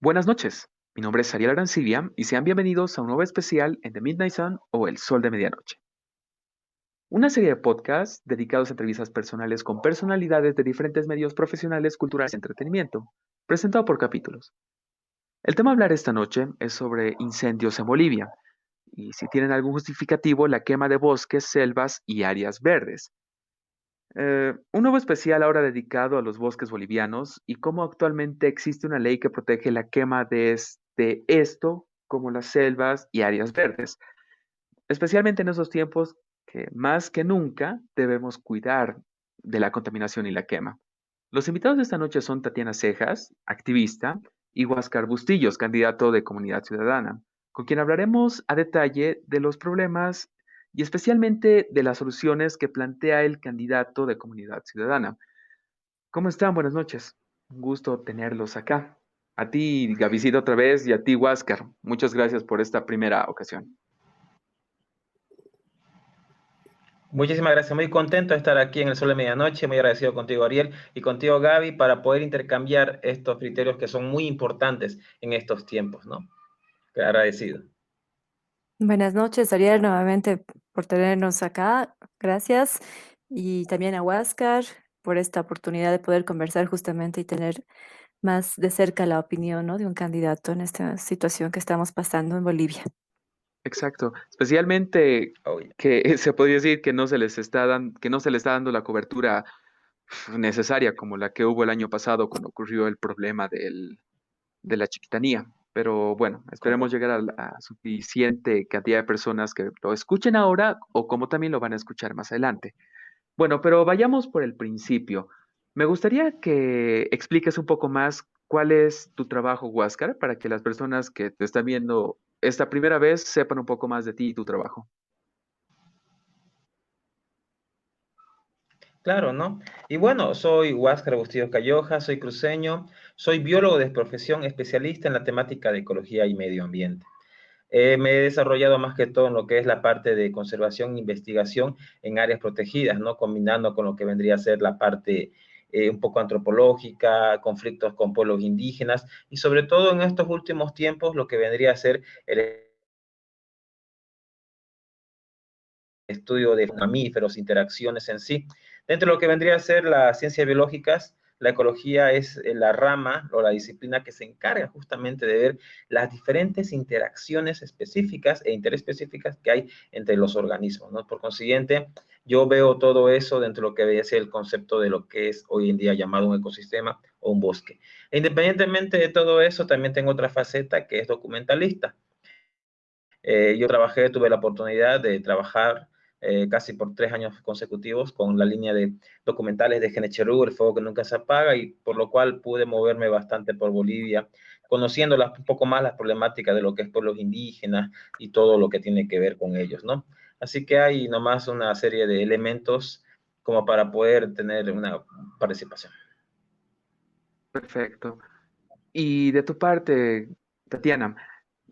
Buenas noches, mi nombre es Ariel Arancibia y sean bienvenidos a un nuevo especial en The Midnight Sun o El Sol de Medianoche, una serie de podcasts dedicados a entrevistas personales con personalidades de diferentes medios profesionales, culturales y entretenimiento, presentado por capítulos. El tema a hablar esta noche es sobre incendios en Bolivia y si tienen algún justificativo, la quema de bosques, selvas y áreas verdes. Un nuevo especial ahora dedicado a los bosques bolivianos y cómo actualmente existe una ley que protege la quema de esto, como las selvas y áreas verdes, especialmente en esos tiempos que más que nunca debemos cuidar de la contaminación y la quema. Los invitados de esta noche son Tatiana Cejas, activista, y Huáscar Bustillos, candidato de Comunidad Ciudadana, con quien hablaremos a detalle de los problemas y especialmente de las soluciones que plantea el candidato de Comunidad Ciudadana. ¿Cómo están? Buenas noches. Un gusto tenerlos acá. A ti, Gavicito, otra vez, y a ti, Huáscar. Muchas gracias por esta primera ocasión. Muchísimas gracias, muy contento de estar aquí en el Sol de Medianoche, muy agradecido contigo Ariel y contigo Gaby para poder intercambiar estos criterios que son muy importantes en estos tiempos, ¿no? Agradecido. Buenas noches, Ariel, nuevamente por tenernos acá. Gracias. Y también a Huáscar por esta oportunidad de poder conversar justamente y tener más de cerca la opinión, ¿no?, de un candidato en esta situación que estamos pasando en Bolivia. Exacto. Especialmente Oh, yeah. que se podría decir que no se les está que no se le está dando la cobertura necesaria como la que hubo el año pasado cuando ocurrió el problema de la chiquitanía. Pero bueno, esperemos llegar a la suficiente cantidad de personas que lo escuchen ahora o como también lo van a escuchar más adelante. Bueno, pero vayamos por el principio. Me gustaría que expliques un poco más cuál es tu trabajo, Huáscar, para que las personas que te están viendo esta primera vez sepan un poco más de ti y tu trabajo. Claro, ¿no? Y bueno, soy Huáscar Bustillo Cayoja, soy cruceño, soy biólogo de profesión, especialista en la temática de ecología y medio ambiente. Me he desarrollado más que todo en lo que es la parte de conservación e investigación en áreas protegidas, ¿no? Combinando con lo que vendría a ser la parte un poco antropológica, conflictos con pueblos indígenas y sobre todo en estos últimos tiempos lo que vendría a ser el estudio de mamíferos, interacciones en sí. Dentro de lo que vendría a ser las ciencias biológicas, la ecología es la rama o la disciplina que se encarga justamente de ver las diferentes interacciones específicas e interespecíficas que hay entre los organismos, ¿no? Por consiguiente, yo veo todo eso dentro de lo que debe ser el concepto de lo que es hoy en día llamado un ecosistema o un bosque. E independientemente de todo eso, también tengo otra faceta que es documentalista. Yo trabajé, tuve la oportunidad de trabajar casi por 3 años consecutivos con la línea de documentales de Genecherú, El Fuego que Nunca Se Apaga, y por lo cual pude moverme bastante por Bolivia, conociendo un poco más las problemáticas de lo que es pueblos indígenas y todo lo que tiene que ver con ellos, ¿no? Así que hay nomás una serie de elementos como para poder tener una participación. Perfecto. Y de tu parte, Tatiana,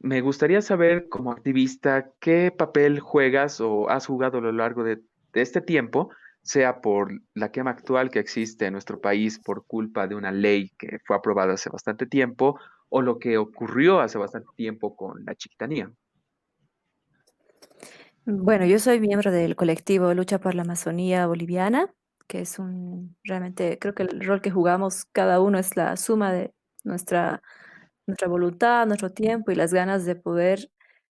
me gustaría saber como activista qué papel juegas o has jugado a lo largo de este tiempo, sea por la quema actual que existe en nuestro país por culpa de una ley que fue aprobada hace bastante tiempo o lo que ocurrió hace bastante tiempo con la chiquitanía. Bueno, yo soy miembro del colectivo Lucha por la Amazonía Boliviana, que es realmente creo que el rol que jugamos cada uno es la suma de nuestra nuestra voluntad, nuestro tiempo y las ganas de poder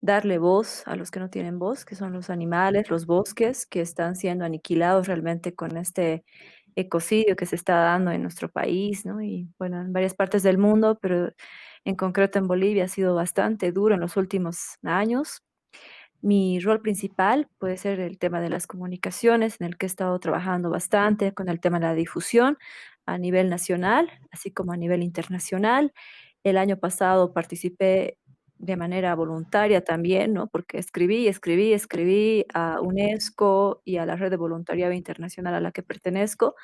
darle voz a los que no tienen voz, que son los animales, los bosques, que están siendo aniquilados realmente con este ecocidio que se está dando en nuestro país, ¿no? Y bueno, en varias partes del mundo, pero en concreto en Bolivia ha sido bastante duro en los últimos años. Mi rol principal puede ser el tema de las comunicaciones, en el que he estado trabajando bastante con el tema de la difusión a nivel nacional, así como a nivel internacional. El año pasado participé de manera voluntaria también, ¿no? Porque escribí a UNESCO y a la Red de Voluntariado Internacional a la que pertenezco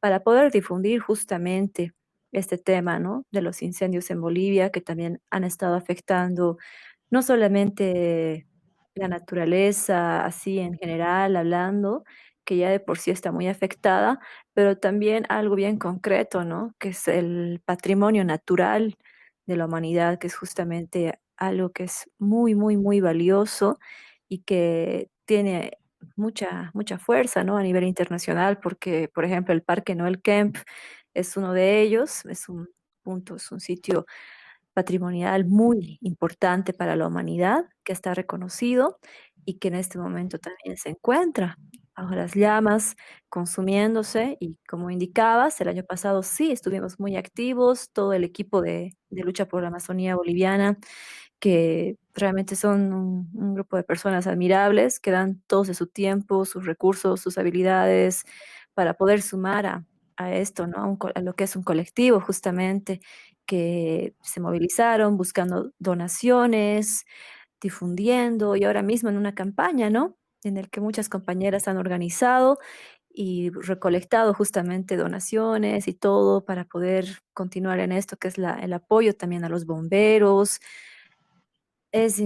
para poder difundir justamente este tema, ¿no? De los incendios en Bolivia, que también han estado afectando no solamente la naturaleza, así en general hablando, que ya de por sí está muy afectada, pero también algo bien concreto, ¿no? Que es el patrimonio natural de la humanidad, que es justamente algo que es muy, muy, muy valioso y que tiene mucha fuerza, ¿no? A nivel internacional, porque, por ejemplo, el Parque Noel Kemp es uno de ellos, es un sitio patrimonial muy importante para la humanidad, que está reconocido y que en este momento también se encuentra bajo las llamas, consumiéndose. Y como indicabas, el año pasado sí estuvimos muy activos, todo el equipo de lucha por la Amazonía boliviana, que realmente son un grupo de personas admirables, que dan todos de su tiempo, sus recursos, sus habilidades, para poder sumar a esto, ¿no? A lo que es un colectivo, justamente, que se movilizaron buscando donaciones, difundiendo, y ahora mismo en una campaña, ¿no? En el que muchas compañeras han organizado y recolectado justamente donaciones y todo para poder continuar en esto, que es el apoyo también a los bomberos. Es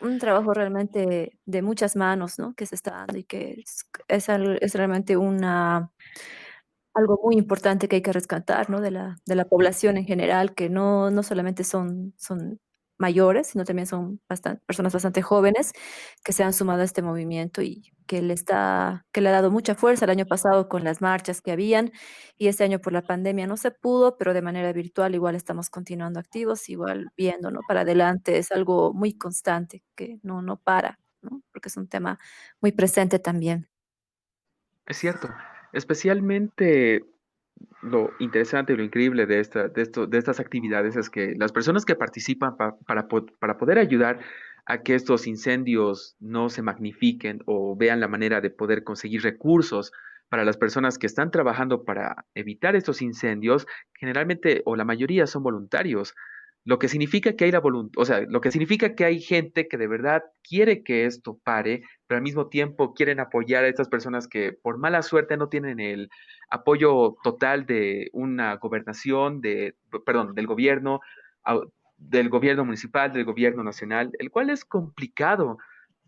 un trabajo realmente de muchas manos, ¿no? Que se está dando y que es realmente algo muy importante que hay que rescatar, ¿no? De la población en general, que no solamente son mayores, sino también son personas bastante jóvenes que se han sumado a este movimiento y que le ha dado mucha fuerza el año pasado con las marchas que habían, y este año por la pandemia no se pudo, pero de manera virtual igual estamos continuando activos, igual viendo, ¿no? Para adelante. Es algo muy constante que no para, ¿no? Porque es un tema muy presente también. Es cierto, especialmente lo interesante y lo increíble de estas actividades es que las personas que participan para poder ayudar a que estos incendios no se magnifiquen o vean la manera de poder conseguir recursos para las personas que están trabajando para evitar estos incendios, generalmente o la mayoría son voluntarios. Lo que significa que hay la voluntad, o sea, lo que significa que hay gente que de verdad quiere que esto pare, pero al mismo tiempo quieren apoyar a estas personas que por mala suerte no tienen el apoyo total de una gobernación, perdón, del gobierno, del gobierno municipal, del gobierno nacional, el cual es complicado.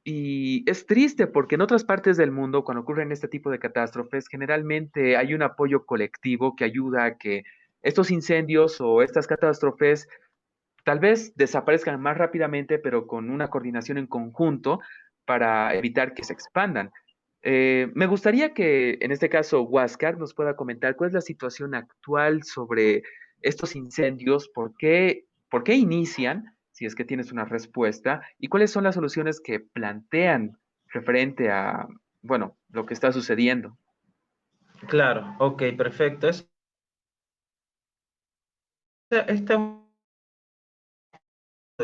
Y es triste porque en otras partes del mundo, cuando ocurren este tipo de catástrofes, generalmente hay un apoyo colectivo que ayuda a que estos incendios o estas catástrofes tal vez desaparezcan más rápidamente, pero con una coordinación en conjunto para evitar que se expandan. Me gustaría que, en este caso, Huáscar nos pueda comentar cuál es la situación actual sobre estos incendios, por qué inician, si es que tienes una respuesta, y cuáles son las soluciones que plantean referente a, bueno, lo que está sucediendo. Claro, ok, perfecto. Este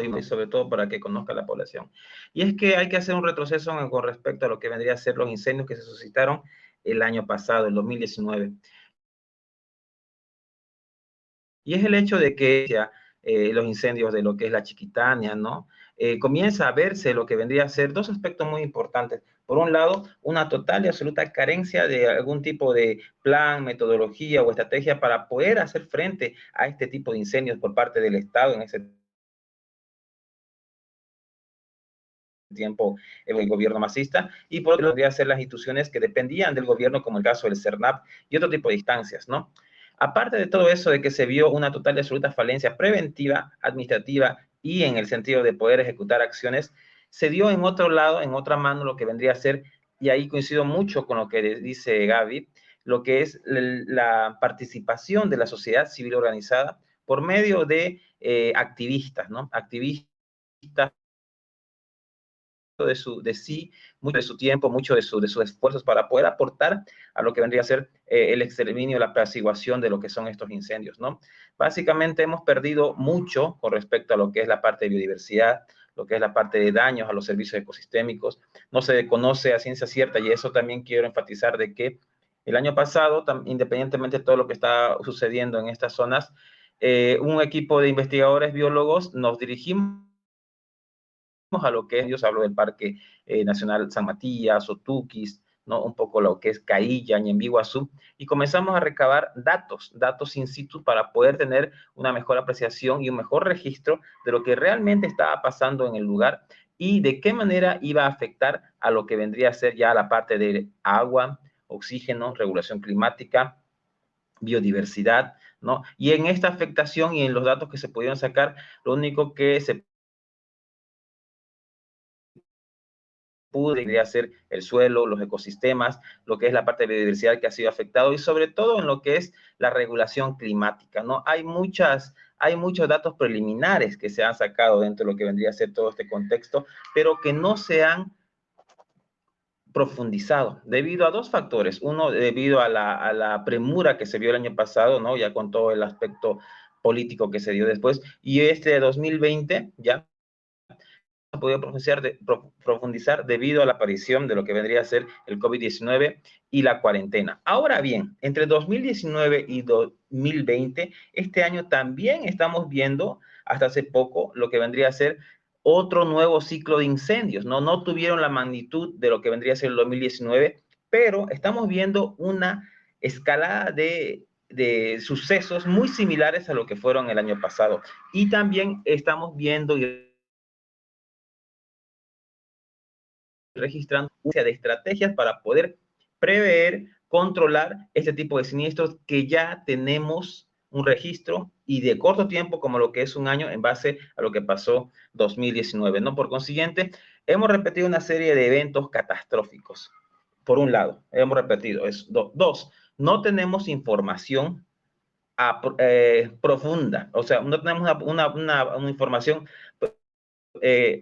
y sobre todo para que conozca la población. Y es que hay que hacer un retroceso con respecto a lo que vendría a ser los incendios que se suscitaron el año pasado, el 2019. Y es el hecho de que los incendios de lo que es la Chiquitania, ¿no? Comienza a verse lo que vendría a ser dos aspectos muy importantes. Por un lado, una total y absoluta carencia de algún tipo de plan, metodología o estrategia para poder hacer frente a este tipo de incendios por parte del Estado en ese tiempo el gobierno masista, y por otro lado, podría ser las instituciones que dependían del gobierno, como el caso del CERNAP y otro tipo de instancias, ¿no? Aparte de todo eso, de que se vio una total y absoluta falencia preventiva, administrativa y en el sentido de poder ejecutar acciones, se dio en otro lado, en otra mano, lo que vendría a ser, y ahí coincido mucho con lo que dice Gaby, lo que es la participación de la sociedad civil organizada por medio de activistas, ¿no? Activistas de sí, mucho de su tiempo, mucho de sus esfuerzos para poder aportar a lo que vendría a ser el exterminio, la apaciguación de lo que son estos incendios, ¿no? Básicamente hemos perdido mucho con respecto a lo que es la parte de biodiversidad, lo que es la parte de daños a los servicios ecosistémicos. No se conoce a ciencia cierta, y eso también quiero enfatizar, de que el año pasado, independientemente de todo lo que está sucediendo en estas zonas, un equipo de investigadores biólogos nos dirigimos a lo que ellos hablo del Parque Nacional San Matías, Otuquis, ¿no? Un poco lo que es Cailla, Ñembiguazú, y comenzamos a recabar datos in situ para poder tener una mejor apreciación y un mejor registro de lo que realmente estaba pasando en el lugar y de qué manera iba a afectar a lo que vendría a ser ya la parte de agua, oxígeno, regulación climática, biodiversidad, ¿no? Y en esta afectación y en los datos que se pudieron sacar, lo único que se podría ser el suelo, los ecosistemas, lo que es la parte de biodiversidad que ha sido afectado y sobre todo en lo que es la regulación climática, ¿no? Hay muchos datos preliminares que se han sacado dentro de lo que vendría a ser todo este contexto, pero que no se han profundizado debido a dos factores. Uno, debido a la premura que se vio el año pasado, ¿no? Ya con todo el aspecto político que se dio después, y este de 2020 ya ha podido profundizar debido a la aparición de lo que vendría a ser el COVID-19 y la cuarentena. Ahora bien, entre 2019 y 2020, este año también estamos viendo, hasta hace poco, lo que vendría a ser otro nuevo ciclo de incendios. No tuvieron la magnitud de lo que vendría a ser el 2019, pero estamos viendo una escalada de sucesos muy similares a lo que fueron el año pasado. Y también estamos viendo y registrando una serie de estrategias para poder prever, controlar este tipo de siniestros que ya tenemos un registro y de corto tiempo, como lo que es un año, en base a lo que pasó 2019, ¿no? Por consiguiente, hemos repetido una serie de eventos catastróficos. Por un lado, hemos repetido, dos, no tenemos información profunda, o sea, no tenemos una información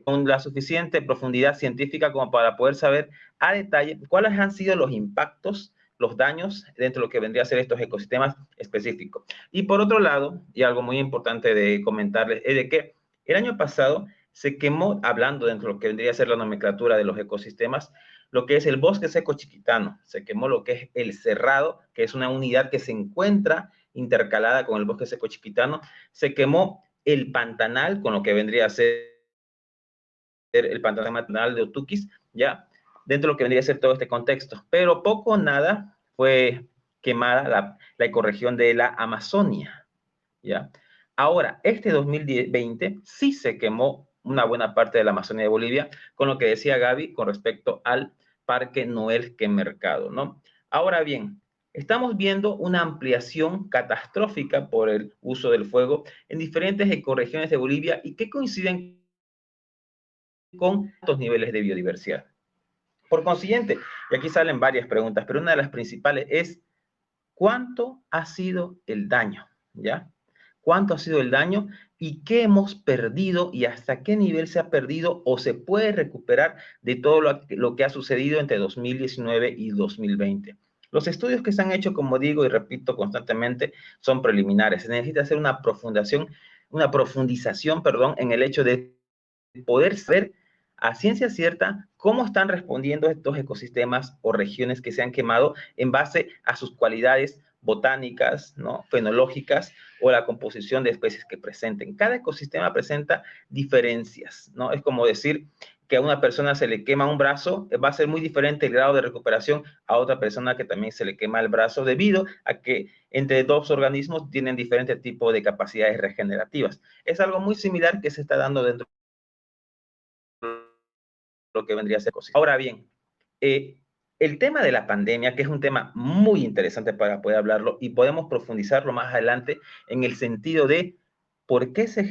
con la suficiente profundidad científica como para poder saber a detalle cuáles han sido los impactos, los daños dentro de lo que vendría a ser estos ecosistemas específicos. Y por otro lado, y algo muy importante de comentarles, es de que el año pasado se quemó, hablando dentro de lo que vendría a ser la nomenclatura de los ecosistemas, lo que es el bosque seco chiquitano, se quemó lo que es el cerrado, que es una unidad que se encuentra intercalada con el bosque seco chiquitano, se quemó el pantanal, con lo que vendría a ser el pantanal de Otukis, ya, dentro de lo que vendría a ser todo este contexto. Pero poco o nada fue quemada la ecorregión de la Amazonia, ya. Ahora, este 2020 sí se quemó una buena parte de la Amazonia de Bolivia, con lo que decía Gaby con respecto al Parque Noel Mercado, ¿no? Ahora bien, estamos viendo una ampliación catastrófica por el uso del fuego en diferentes ecorregiones de Bolivia y que coinciden con estos niveles de biodiversidad. Por consiguiente, y aquí salen varias preguntas, pero una de las principales es, ¿cuánto ha sido el daño? ¿Ya? ¿Cuánto ha sido el daño y qué hemos perdido y hasta qué nivel se ha perdido o se puede recuperar de todo lo que ha sucedido entre 2019 y 2020? Los estudios que se han hecho, como digo y repito constantemente, son preliminares. Se necesita hacer una profundización, perdón, en el hecho de poder saber a ciencia cierta cómo están respondiendo estos ecosistemas o regiones que se han quemado en base a sus cualidades botánicas, ¿no? Fenológicas o la composición de especies que presenten. Cada ecosistema presenta diferencias, ¿no? Es como decir que a una persona se le quema un brazo, va a ser muy diferente el grado de recuperación a otra persona que también se le quema el brazo debido a que entre dos organismos tienen diferente tipo de capacidades regenerativas. Es algo muy similar que se está dando dentro lo que vendría a ser ecosistema. Ahora bien, el tema de la pandemia, que es un tema muy interesante para poder hablarlo y podemos profundizarlo más adelante en el sentido de por qué se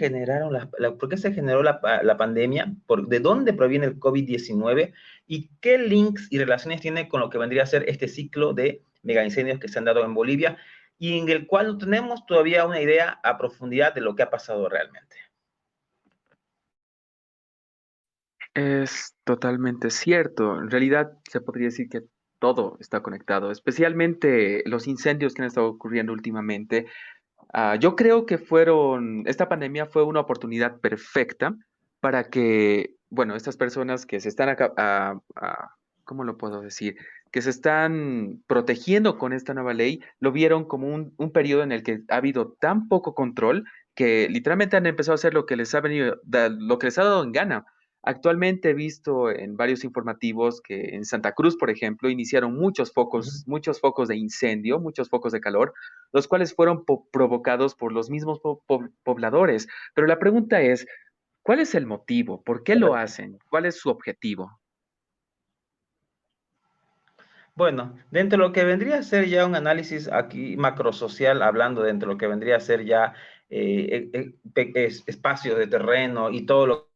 por qué se generó la pandemia, de dónde proviene el COVID-19 y qué links y relaciones tiene con lo que vendría a ser este ciclo de megaincendios que se han dado en Bolivia y en el cual no tenemos todavía una idea a profundidad de lo que ha pasado realmente. Es totalmente cierto. En realidad se podría decir que todo está conectado, especialmente los incendios que han estado ocurriendo últimamente. Yo creo que esta pandemia fue una oportunidad perfecta para que, bueno, estas personas que se están ¿cómo lo puedo decir? Que se están protegiendo con esta nueva ley, lo vieron como un periodo en el que ha habido tan poco control que literalmente han empezado a hacer lo que les ha venido, lo que les ha dado en gana. Actualmente he visto en varios informativos que en Santa Cruz, por ejemplo, iniciaron muchos focos de incendio, muchos focos de calor, los cuales fueron provocados por los mismos pobladores. Pero la pregunta es, ¿cuál es el motivo? ¿Por qué lo Correcto. hacen? ¿Cuál es su objetivo? Bueno, dentro de lo que vendría a ser ya un análisis aquí macrosocial, hablando dentro de lo que vendría a ser ya espacios de terreno y todo lo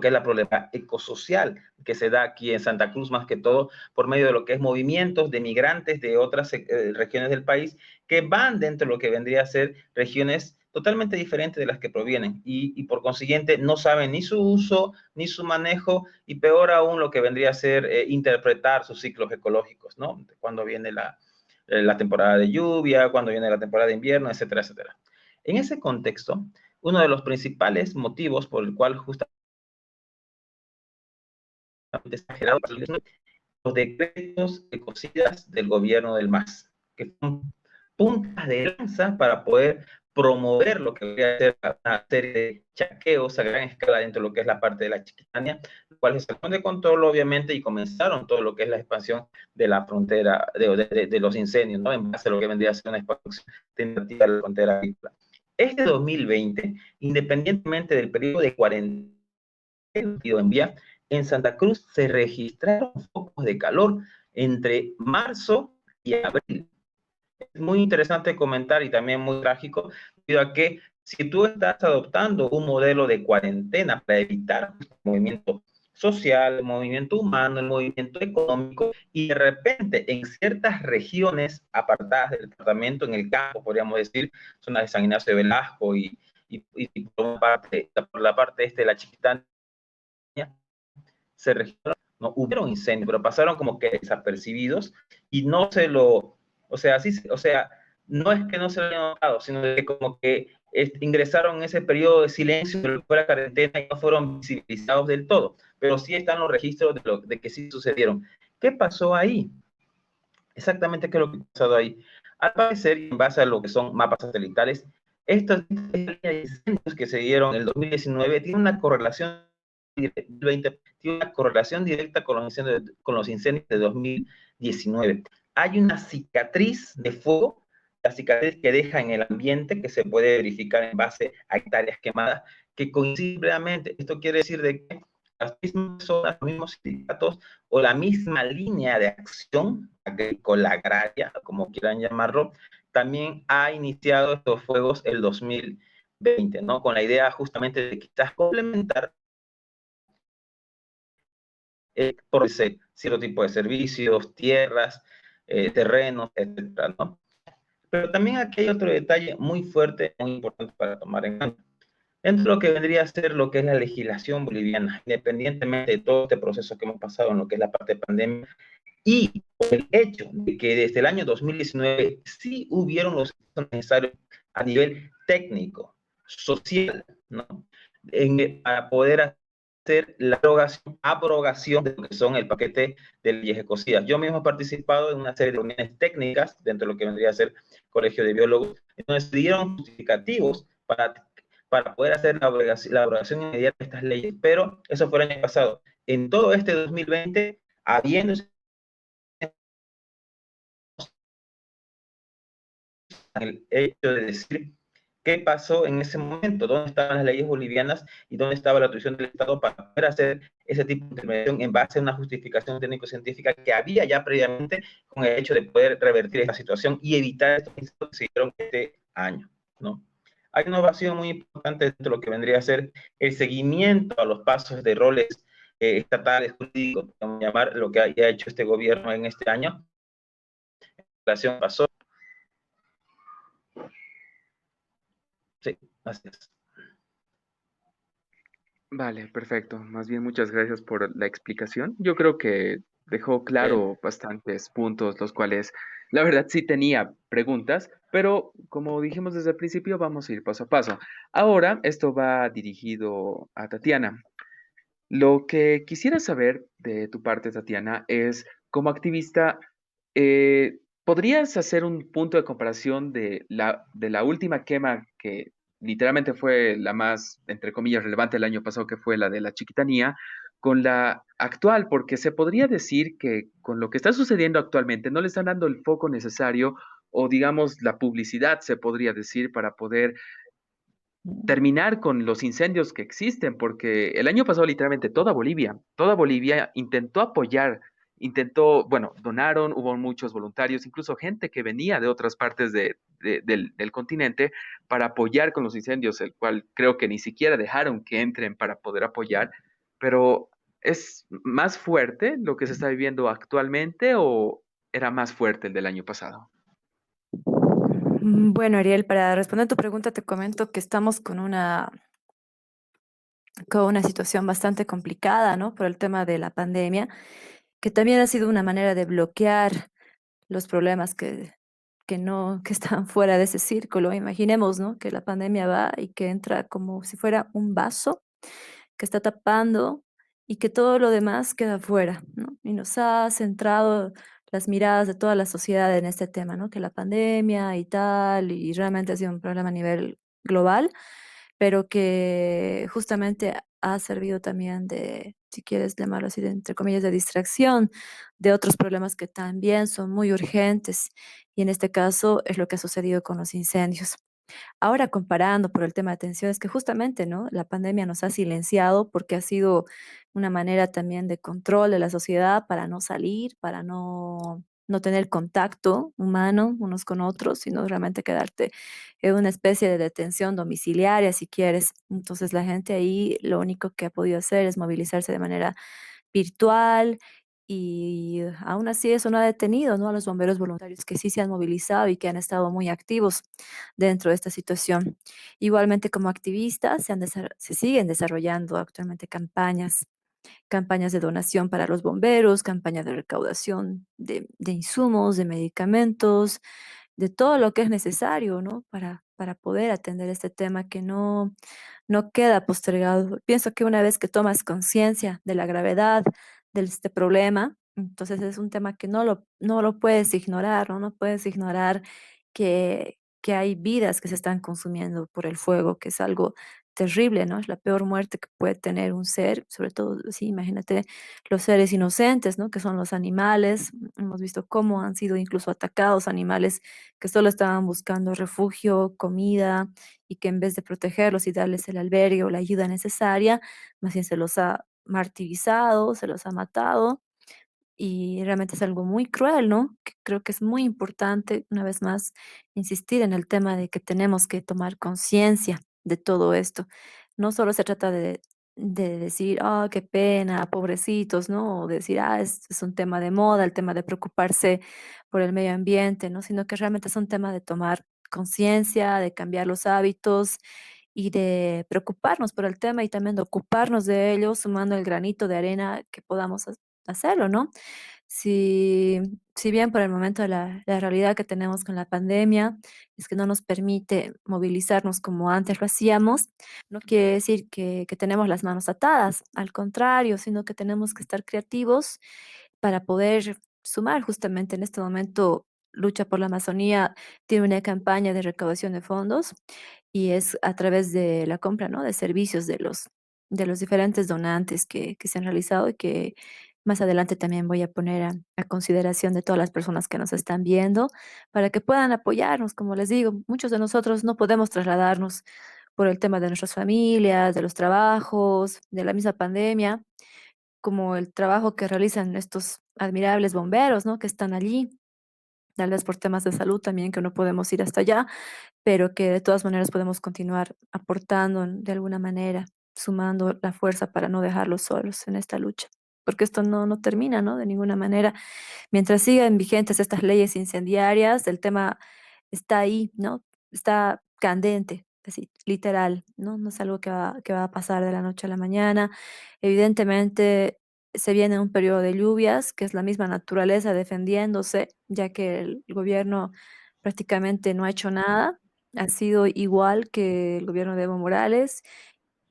que es la problemática ecosocial que se da aquí en Santa Cruz, más que todo por medio de lo que es movimientos de migrantes de otras regiones del país que van dentro de lo que vendría a ser regiones totalmente diferentes de las que provienen y por consiguiente no saben ni su uso, ni su manejo y peor aún lo que vendría a ser interpretar sus ciclos ecológicos, ¿no? Cuando viene la temporada de lluvia, cuando viene la temporada de invierno, etcétera, etcétera. En ese contexto, uno de los principales motivos por el cual justamente exagerado los decretos ecocidas del gobierno del MAS, que son puntas de lanza para poder promover lo que debería ser una serie de chaqueos a gran escala dentro de lo que es la parte de la Chiquitania, lo cual se salieron de control obviamente y comenzaron todo lo que es la expansión de la frontera, de los incendios, ¿no? En base a lo que vendría a ser una expansión tentativa de la frontera agrícola. Este 2020, independientemente del periodo de cuarentena en vía, en Santa Cruz se registraron focos de calor entre marzo y abril. Es muy interesante comentar y también muy trágico, debido a que si tú estás adoptando un modelo de cuarentena para evitar el movimiento social, el movimiento humano, el movimiento económico, y de repente en ciertas regiones apartadas del departamento, en el campo, podríamos decir, zona de San Ignacio de Velasco y por la parte este de la Chiquitania, se registraron, no hubieron incendios, pero pasaron como que desapercibidos y no se lo, o sea, sí, o sea, no es que no se lo hayan notado, sino que como que ingresaron en ese periodo de silencio de la cuarentena y no fueron visibilizados del todo, pero sí están los registros de que sí sucedieron. ¿Qué pasó ahí? Exactamente qué es lo que ha pasado ahí. Al parecer, en base a lo que son mapas satelitales, estas líneas de incendios que se dieron en el 2019 tienen una correlación 2020 tiene una correlación directa con los incendios de 2019. Hay una cicatriz de fuego, la cicatriz que deja en el ambiente, que se puede verificar en base a hectáreas quemadas, que coincide plenamente. Esto quiere decir de que las mismas zonas, los mismos sindicatos o la misma línea de acción agrícola agraria, como quieran llamarlo, también ha iniciado estos fuegos el 2020, ¿no? Con la idea justamente de quizás complementar por cierto tipo de servicios, tierras, terrenos, etcétera, ¿no? Pero también aquí hay otro detalle muy fuerte, muy importante para tomar en cuenta. Dentro de lo que vendría a ser lo que es la legislación boliviana, independientemente de todo este proceso que hemos pasado en lo que es la parte de pandemia, y el hecho de que desde el año 2019 sí hubieron los necesarios a nivel técnico, social, ¿no? Para poder hacer la abrogación de lo que son el paquete de leyes ecocidas. Yo mismo he participado en una serie de reuniones técnicas dentro de lo que vendría a ser Colegio de Biólogos, donde se dieron justificativos para poder hacer la abrogación inmediata de estas leyes, pero eso fue el año pasado. En todo este 2020, habiendo el hecho de decir qué pasó en ese momento, dónde estaban las leyes bolivianas y dónde estaba la actuación del Estado para poder hacer ese tipo de intervención en base a una justificación técnico-científica que había ya previamente con el hecho de poder revertir esta situación y evitar estos incendios que se dieron este año, ¿no? Hay una innovación muy importante dentro de lo que vendría a ser el seguimiento a los pasos de roles estatales, jurídicos, podemos llamar lo que ha hecho este gobierno en este año. La relación pasó. Sí, así es. Vale, perfecto. Más bien, muchas gracias por la explicación. Yo creo que dejó claro bastantes puntos, los cuales la verdad sí tenía preguntas, pero como dijimos desde el principio, vamos a ir paso a paso. Ahora, esto va dirigido a Tatiana. Lo que quisiera saber de tu parte, Tatiana, es, como activista, ¿podrías hacer un punto de comparación de la última quema que literalmente fue la más, entre comillas, relevante el año pasado, que fue la de la Chiquitanía, con la actual? Porque se podría decir que con lo que está sucediendo actualmente no le están dando el foco necesario o, digamos, la publicidad, se podría decir, para poder terminar con los incendios que existen, porque el año pasado literalmente toda Bolivia intentó apoyar intentó, bueno, donaron, hubo muchos voluntarios, incluso gente que venía de otras partes del continente para apoyar con los incendios, el cual creo que ni siquiera dejaron que entren para poder apoyar, pero ¿es más fuerte lo que se está viviendo actualmente o era más fuerte el del año pasado? Bueno, Ariel, para responder tu pregunta, te comento que estamos con una situación bastante complicada, ¿no? Por el tema de la pandemia, que también ha sido una manera de bloquear los problemas que no, que están fuera de ese círculo. Imaginemos, ¿no? Que la pandemia va y que entra como si fuera un vaso que está tapando y que todo lo demás queda fuera, ¿no? Y nos ha centrado las miradas de toda la sociedad en este tema, ¿no? Que la pandemia y tal, y realmente ha sido un problema a nivel global, pero que justamente ha servido también de, si quieres llamarlo así, de, entre comillas, de distracción de otros problemas que también son muy urgentes. Y en este caso es lo que ha sucedido con los incendios. Ahora comparando por el tema de atención, es que justamente, ¿no? La pandemia nos ha silenciado porque ha sido una manera también de control de la sociedad para no salir, para no tener contacto humano unos con otros, sino realmente quedarte en una especie de detención domiciliaria, si quieres. Entonces la gente ahí lo único que ha podido hacer es movilizarse de manera virtual y aún así eso no ha detenido, ¿no? A los bomberos voluntarios que sí se han movilizado y que han estado muy activos dentro de esta situación. Igualmente como activistas se siguen desarrollando actualmente campañas de donación para los bomberos, campañas de recaudación de insumos, de medicamentos, de todo lo que es necesario, ¿no? Para poder atender este tema que no queda postergado. Pienso que una vez que tomas conciencia de la gravedad de este problema, entonces es un tema que no lo puedes ignorar, ¿no? No puedes ignorar que hay vidas que se están consumiendo por el fuego, que es algo terrible, ¿no? Es la peor muerte que puede tener un ser, sobre todo, sí, imagínate los seres inocentes, ¿no? Que son los animales. Hemos visto cómo han sido incluso atacados animales que solo estaban buscando refugio, comida, y que en vez de protegerlos y darles el albergue o la ayuda necesaria, más bien se los ha martirizado, se los ha matado y realmente es algo muy cruel, ¿no? Que creo que es muy importante, una vez más, insistir en el tema de que tenemos que tomar conciencia de todo esto. No solo se trata de decir, ah, qué pena, pobrecitos, ¿no? O decir, ah, es un tema de moda, el tema de preocuparse por el medio ambiente, ¿no? Sino que realmente es un tema de tomar conciencia, de cambiar los hábitos y de preocuparnos por el tema y también de ocuparnos de ello, sumando el granito de arena que podamos hacerlo, ¿no? Si, si bien por el momento la realidad que tenemos con la pandemia es que no nos permite movilizarnos como antes lo hacíamos, no quiere decir que tenemos las manos atadas, al contrario, sino que tenemos que estar creativos para poder sumar justamente en este momento. Lucha por la Amazonía tiene una campaña de recaudación de fondos y es a través de la compra, ¿no? De servicios de los diferentes donantes que se han realizado y que más adelante también voy a poner a consideración de todas las personas que nos están viendo para que puedan apoyarnos. Como les digo, muchos de nosotros no podemos trasladarnos por el tema de nuestras familias, de los trabajos, de la misma pandemia, como el trabajo que realizan estos admirables bomberos, ¿no? Que están allí, tal vez por temas de salud también, que no podemos ir hasta allá, pero que de todas maneras podemos continuar aportando de alguna manera, sumando la fuerza para no dejarlos solos en esta lucha. Porque esto no termina, ¿no? De ninguna manera. Mientras sigan vigentes estas leyes incendiarias, el tema está ahí, ¿no? Está candente, así, literal, ¿no? No es algo que va a pasar de la noche a la mañana. Evidentemente, se viene un periodo de lluvias, que es la misma naturaleza defendiéndose, ya que el gobierno prácticamente no ha hecho nada. Ha sido igual que el gobierno de Evo Morales,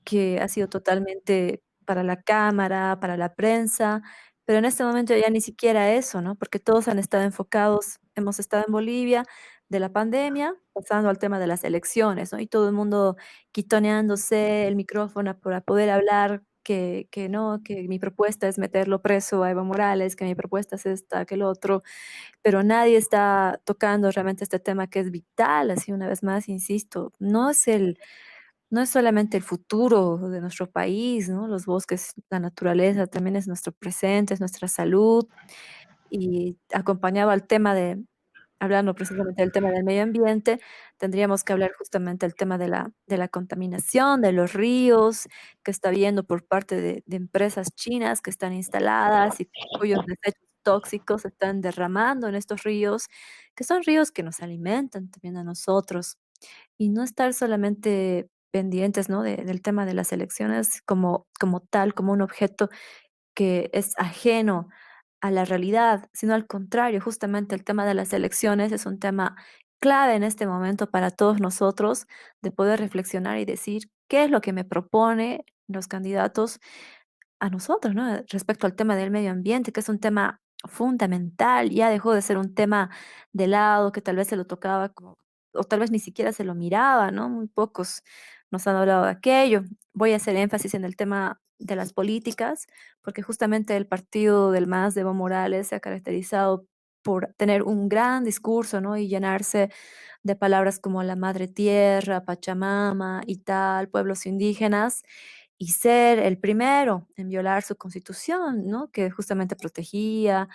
que ha sido totalmente para la cámara, para la prensa, pero en este momento ya ni siquiera eso, ¿no? Porque todos han estado enfocados, hemos estado en Bolivia de la pandemia, pasando al tema de las elecciones, ¿no? Y todo el mundo quitoneándose el micrófono para poder hablar que no, que mi propuesta es meterlo preso a Evo Morales, que mi propuesta es esta, que el otro, pero nadie está tocando realmente este tema que es vital, así una vez más, insisto, no es solamente el futuro de nuestro país, ¿no? Los bosques, la naturaleza, también es nuestro presente, es nuestra salud. Y acompañado al tema de hablando precisamente del tema del medio ambiente, tendríamos que hablar justamente del tema de la contaminación de los ríos, que está habiendo por parte de empresas chinas que están instaladas y cuyos desechos tóxicos se están derramando en estos ríos, que son ríos que nos alimentan también a nosotros. Y no estar solamente pendientes, ¿no? Del tema de las elecciones como tal, como un objeto que es ajeno a la realidad, sino al contrario, justamente el tema de las elecciones es un tema clave en este momento para todos nosotros de poder reflexionar y decir qué es lo que me propone los candidatos a nosotros, ¿no? Respecto al tema del medio ambiente, que es un tema fundamental, ya dejó de ser un tema de lado, que tal vez se lo tocaba como, o tal vez ni siquiera se lo miraba, ¿no? Muy pocos nos han hablado de aquello. Voy a hacer énfasis en el tema de las políticas, porque justamente el partido del MAS de Evo Morales se ha caracterizado por tener un gran discurso, ¿no? Y llenarse de palabras como la madre tierra, Pachamama y tal, pueblos indígenas, y ser el primero en violar su constitución, ¿no? Que justamente protegía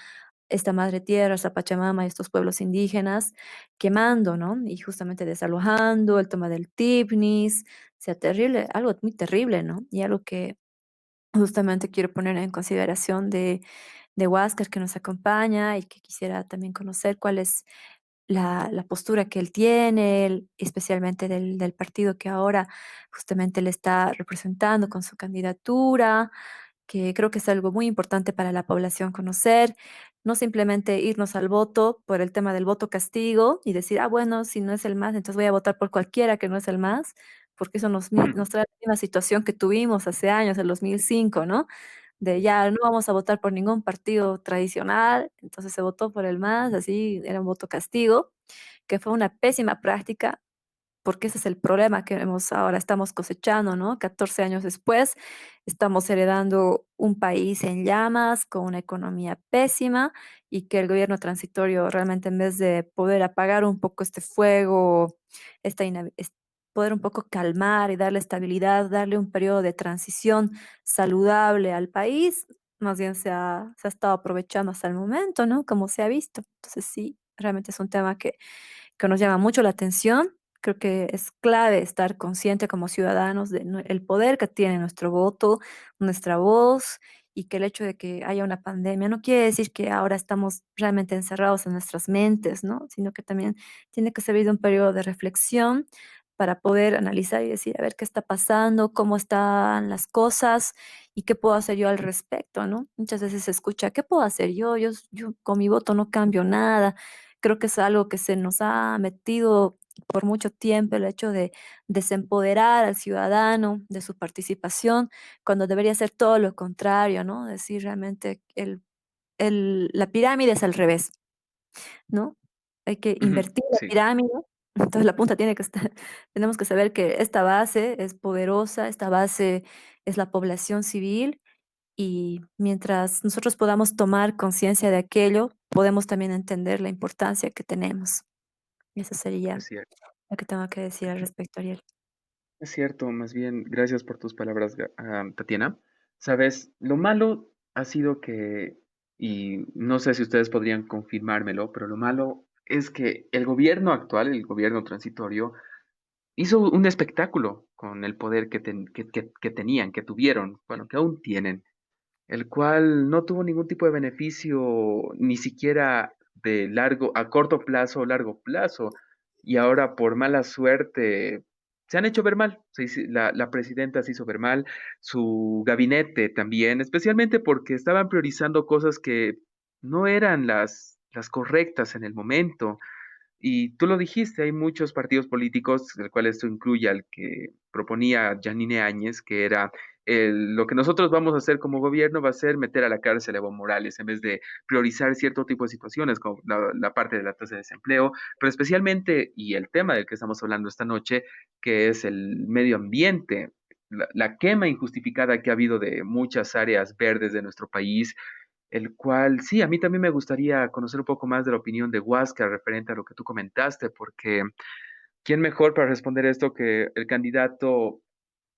esta madre tierra, esta Pachamama y estos pueblos indígenas, quemando, ¿no? Y justamente desalojando, el toma del Tibnis, o sea, terrible, algo muy terrible, ¿no? Y algo que justamente quiero poner en consideración de Huáscar que nos acompaña y que quisiera también conocer cuál es la postura que él tiene, especialmente del partido que ahora justamente le está representando con su candidatura, que creo que es algo muy importante para la población conocer, no simplemente irnos al voto por el tema del voto castigo y decir, ah, bueno, si no es el MAS, entonces voy a votar por cualquiera que no es el MAS, porque eso nos trae la misma situación que tuvimos hace años, el 2005, ¿no? De ya no vamos a votar por ningún partido tradicional, entonces se votó por el MAS, así era un voto castigo, que fue una pésima práctica porque ese es el problema que ahora estamos cosechando, ¿no? 14 años después, estamos heredando un país en llamas, con una economía pésima y que el gobierno transitorio realmente en vez de poder apagar un poco este fuego, poder un poco calmar y darle estabilidad, darle un periodo de transición saludable al país, más bien se ha estado aprovechando hasta el momento, ¿no? Como se ha visto. Entonces sí, realmente es un tema que nos llama mucho la atención. Creo que es clave estar consciente como ciudadanos del poder que tiene nuestro voto, nuestra voz, y que el hecho de que haya una pandemia no quiere decir que ahora estamos realmente encerrados en nuestras mentes, ¿no? Sino que también tiene que servir de un periodo de reflexión para poder analizar y decir, a ver qué está pasando, cómo están las cosas y qué puedo hacer yo al respecto, ¿no? Muchas veces se escucha, ¿qué puedo hacer yo? Yo con mi voto no cambio nada. Creo que es algo que se nos ha metido por mucho tiempo, el hecho de desempoderar al ciudadano de su participación, cuando debería ser todo lo contrario, ¿no? Decir realmente la pirámide es al revés, ¿no? Hay que Ujú, invertir la sí, pirámide, entonces la punta tiene que estar, tenemos que saber que esta base es poderosa, esta base es la población civil y mientras nosotros podamos tomar conciencia de aquello, podemos también entender la importancia que tenemos. Eso sería es cierto. lo que tengo que decir al respecto, Ariel. Es cierto, más bien, gracias por tus palabras, Tatiana. Sabes, lo malo ha sido que, y no sé si ustedes podrían confirmármelo, pero lo malo es que el gobierno actual, el gobierno transitorio, hizo un espectáculo con el poder que tenían, que tuvieron, bueno, que aún tienen, el cual no tuvo ningún tipo de beneficio, ni siquiera de largo, a corto plazo o largo plazo. Y ahora, por mala suerte, se han hecho ver mal. La presidenta se hizo ver mal, su gabinete también, especialmente porque estaban priorizando cosas que no eran las correctas en el momento. Y tú lo dijiste, hay muchos partidos políticos, del cual esto incluye al que proponía Janine Áñez, que era lo que nosotros vamos a hacer como gobierno va a ser meter a la cárcel a Evo Morales en vez de priorizar cierto tipo de situaciones, como la parte de la tasa de desempleo, pero especialmente, y el tema del que estamos hablando esta noche, que es el medio ambiente, la quema injustificada que ha habido de muchas áreas verdes de nuestro país, el cual, sí, a mí también me gustaría conocer un poco más de la opinión de Huáscar referente a lo que tú comentaste, porque ¿quién mejor para responder esto que el candidato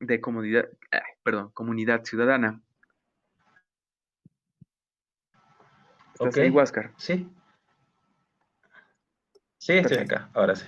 de comunidad ciudadana. Ok, ¿Estás ahí, Huáscar? sí, sí, estoy Perfecto. acá, ahora sí.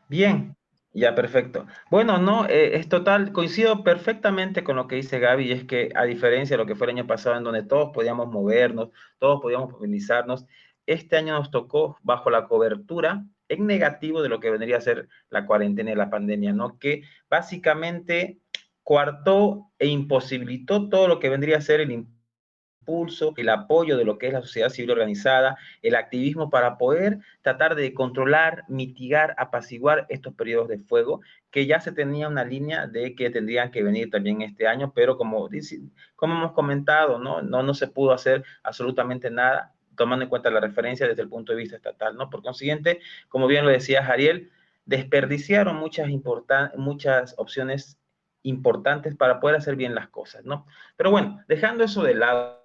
Bien, ya, perfecto. Bueno, no, es total, coincido perfectamente con lo que dice Gaby, y es que a diferencia de lo que fue el año pasado, en donde todos podíamos movernos, todos podíamos movilizarnos, este año nos tocó bajo la cobertura en negativo de lo que vendría a ser la cuarentena y la pandemia, ¿no? Que básicamente coartó e imposibilitó todo lo que vendría a ser el impulso, el apoyo de lo que es la sociedad civil organizada, el activismo para poder tratar de controlar, mitigar, apaciguar estos periodos de fuego, que ya se tenía una línea de que tendrían que venir también este año, pero como hemos comentado, no se pudo hacer absolutamente nada tomando en cuenta la referencia desde el punto de vista estatal, ¿no? Por consiguiente, como bien lo decía Jariel, desperdiciaron muchas opciones importantes para poder hacer bien las cosas, ¿no? Pero bueno, dejando eso de lado,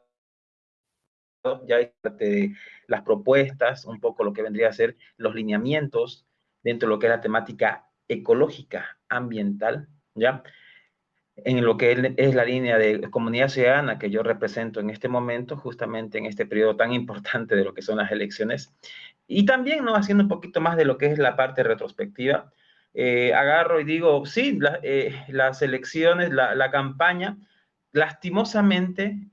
ya hay parte de las propuestas, un poco lo que vendría a ser los lineamientos dentro de lo que es la temática ecológica ambiental, ¿ya? En lo que es la línea de comunidad ciudadana que yo represento en este momento, justamente en este periodo tan importante de lo que son las elecciones, y también, ¿no? Haciendo un poquito más de lo que es la parte retrospectiva, agarro y digo, sí, las elecciones, la campaña, lastimosamente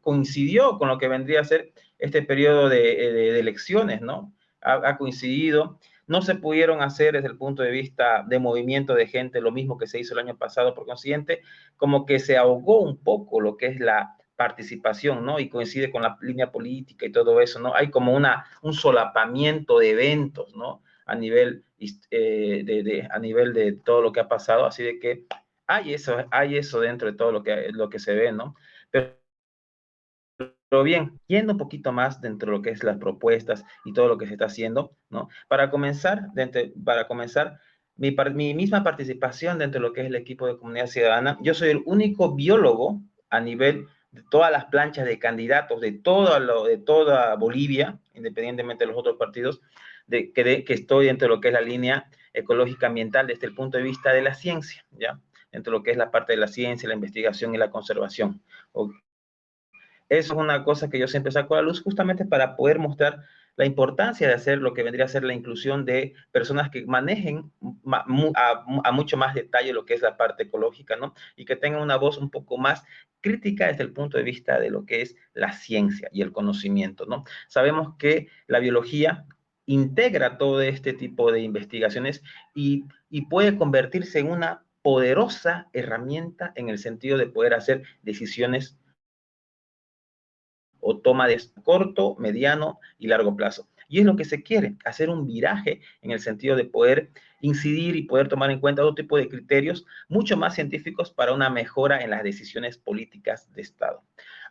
coincidió con lo que vendría a ser este periodo de elecciones, ¿no? Ha coincidido. No se pudieron hacer desde el punto de vista de movimiento de gente lo mismo que se hizo el año pasado, por consiguiente, como que se ahogó un poco lo que es la participación, ¿no? Y coincide con la línea política y todo eso, ¿no? Hay como un solapamiento de eventos, ¿no? A nivel de todo lo que ha pasado, así de que hay eso dentro de todo lo que se ve, ¿no? Pero bien, yendo un poquito más dentro de lo que es las propuestas y todo lo que se está haciendo, ¿no? Para comenzar, mi misma participación dentro de lo que es el equipo de comunidad ciudadana, yo soy el único biólogo a nivel de todas las planchas de candidatos de toda Bolivia, independientemente de los otros partidos, que estoy dentro de lo que es la línea ecológica ambiental desde el punto de vista de la ciencia, ¿ya? Dentro de lo que es la parte de la ciencia, la investigación y la conservación. Eso es una cosa que yo siempre saco a la luz justamente para poder mostrar la importancia de hacer lo que vendría a ser la inclusión de personas que manejen a mucho más detalle lo que es la parte ecológica, ¿no? Y que tengan una voz un poco más crítica desde el punto de vista de lo que es la ciencia y el conocimiento, ¿no? Sabemos que la biología integra todo este tipo de investigaciones y puede convertirse en una poderosa herramienta en el sentido de poder hacer decisiones o toma de corto, mediano y largo plazo. Y es lo que se quiere, hacer un viraje en el sentido de poder incidir y poder tomar en cuenta otro tipo de criterios mucho más científicos para una mejora en las decisiones políticas de Estado.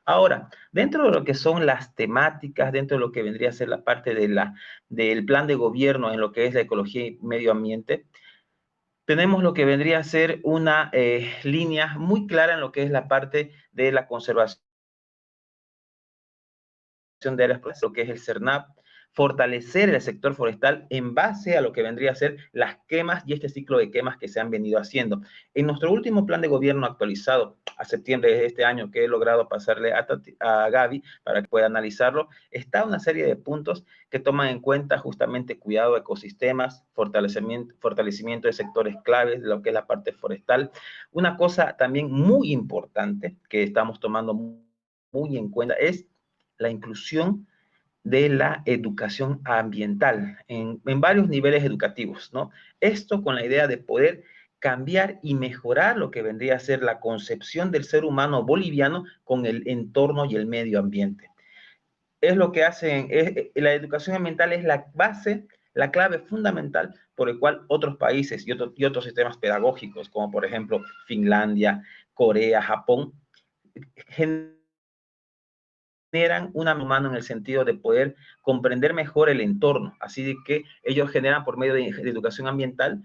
Ahora, dentro de lo que son las temáticas, dentro de lo que vendría a ser la parte del plan de gobierno en lo que es la ecología y medio ambiente, tenemos lo que vendría a ser una línea muy clara en lo que es la parte de la conservación de áreas, lo que es el CERNAP, fortalecer el sector forestal en base a lo que vendría a ser las quemas y este ciclo de quemas que se han venido haciendo. En nuestro último plan de gobierno actualizado a septiembre de este año, que he logrado pasarle a Gaby para que pueda analizarlo, está una serie de puntos que toman en cuenta justamente cuidado de ecosistemas, fortalecimiento de sectores claves de lo que es la parte forestal. Una cosa también muy importante que estamos tomando muy en cuenta es la inclusión de la educación ambiental en varios niveles educativos, ¿no? Esto con la idea de poder cambiar y mejorar lo que vendría a ser la concepción del ser humano boliviano con el entorno y el medio ambiente. Es lo que hacen, la educación ambiental es la base, la clave fundamental por el cual otros países y otros sistemas pedagógicos, como por ejemplo Finlandia, Corea, Japón, generan un humano en el sentido de poder comprender mejor el entorno. Así de que ellos generan por medio de educación ambiental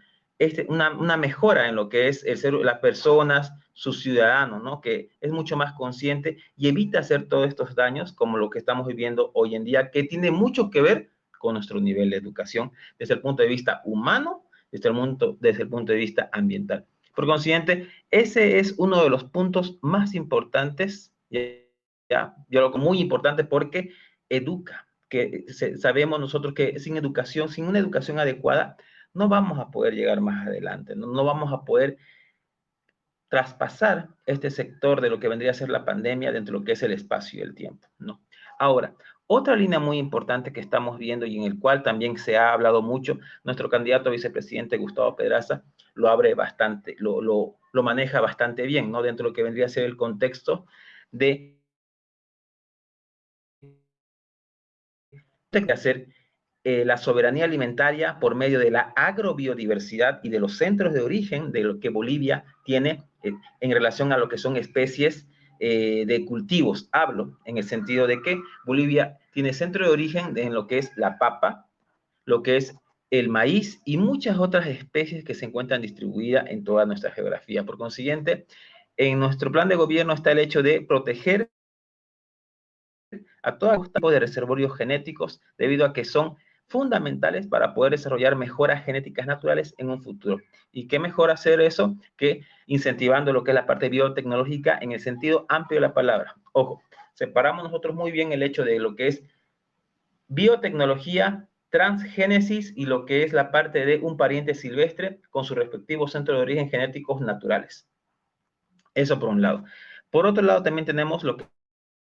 una mejora en lo que es el ser, las personas, sus ciudadanos, ¿no? Que es mucho más consciente y evita hacer todos estos daños como lo que estamos viviendo hoy en día, que tiene mucho que ver con nuestro nivel de educación desde el punto de vista humano, desde el punto de vista ambiental. Por consiguiente, ese es uno de los puntos más importantes, ¿ya? Yo lo muy importante porque educa, que sabemos nosotros que sin educación, sin una educación adecuada, no vamos a poder llegar más adelante, no vamos a poder traspasar este sector de lo que vendría a ser la pandemia dentro de lo que es el espacio y el tiempo, ¿no? Ahora, otra línea muy importante que estamos viendo y en el cual también se ha hablado mucho, nuestro candidato a vicepresidente Gustavo Pedraza lo abre bastante, lo maneja bastante bien, ¿no? Dentro de lo que vendría a ser el contexto de hacer la soberanía alimentaria por medio de la agrobiodiversidad y de los centros de origen de lo que Bolivia tiene en relación a lo que son especies de cultivos. Hablo en el sentido de que Bolivia tiene centro de origen en lo que es la papa, lo que es el maíz y muchas otras especies que se encuentran distribuidas en toda nuestra geografía. Por consiguiente, en nuestro plan de gobierno está el hecho de proteger a todo tipo de reservorios genéticos debido a que son fundamentales para poder desarrollar mejoras genéticas naturales en un futuro. ¿Y qué mejor hacer eso que incentivando lo que es la parte biotecnológica en el sentido amplio de la palabra? Ojo, separamos nosotros muy bien el hecho de lo que es biotecnología, transgénesis y lo que es la parte de un pariente silvestre con su respectivo centro de origen genéticos naturales. Eso por un lado. Por otro lado, también tenemos lo que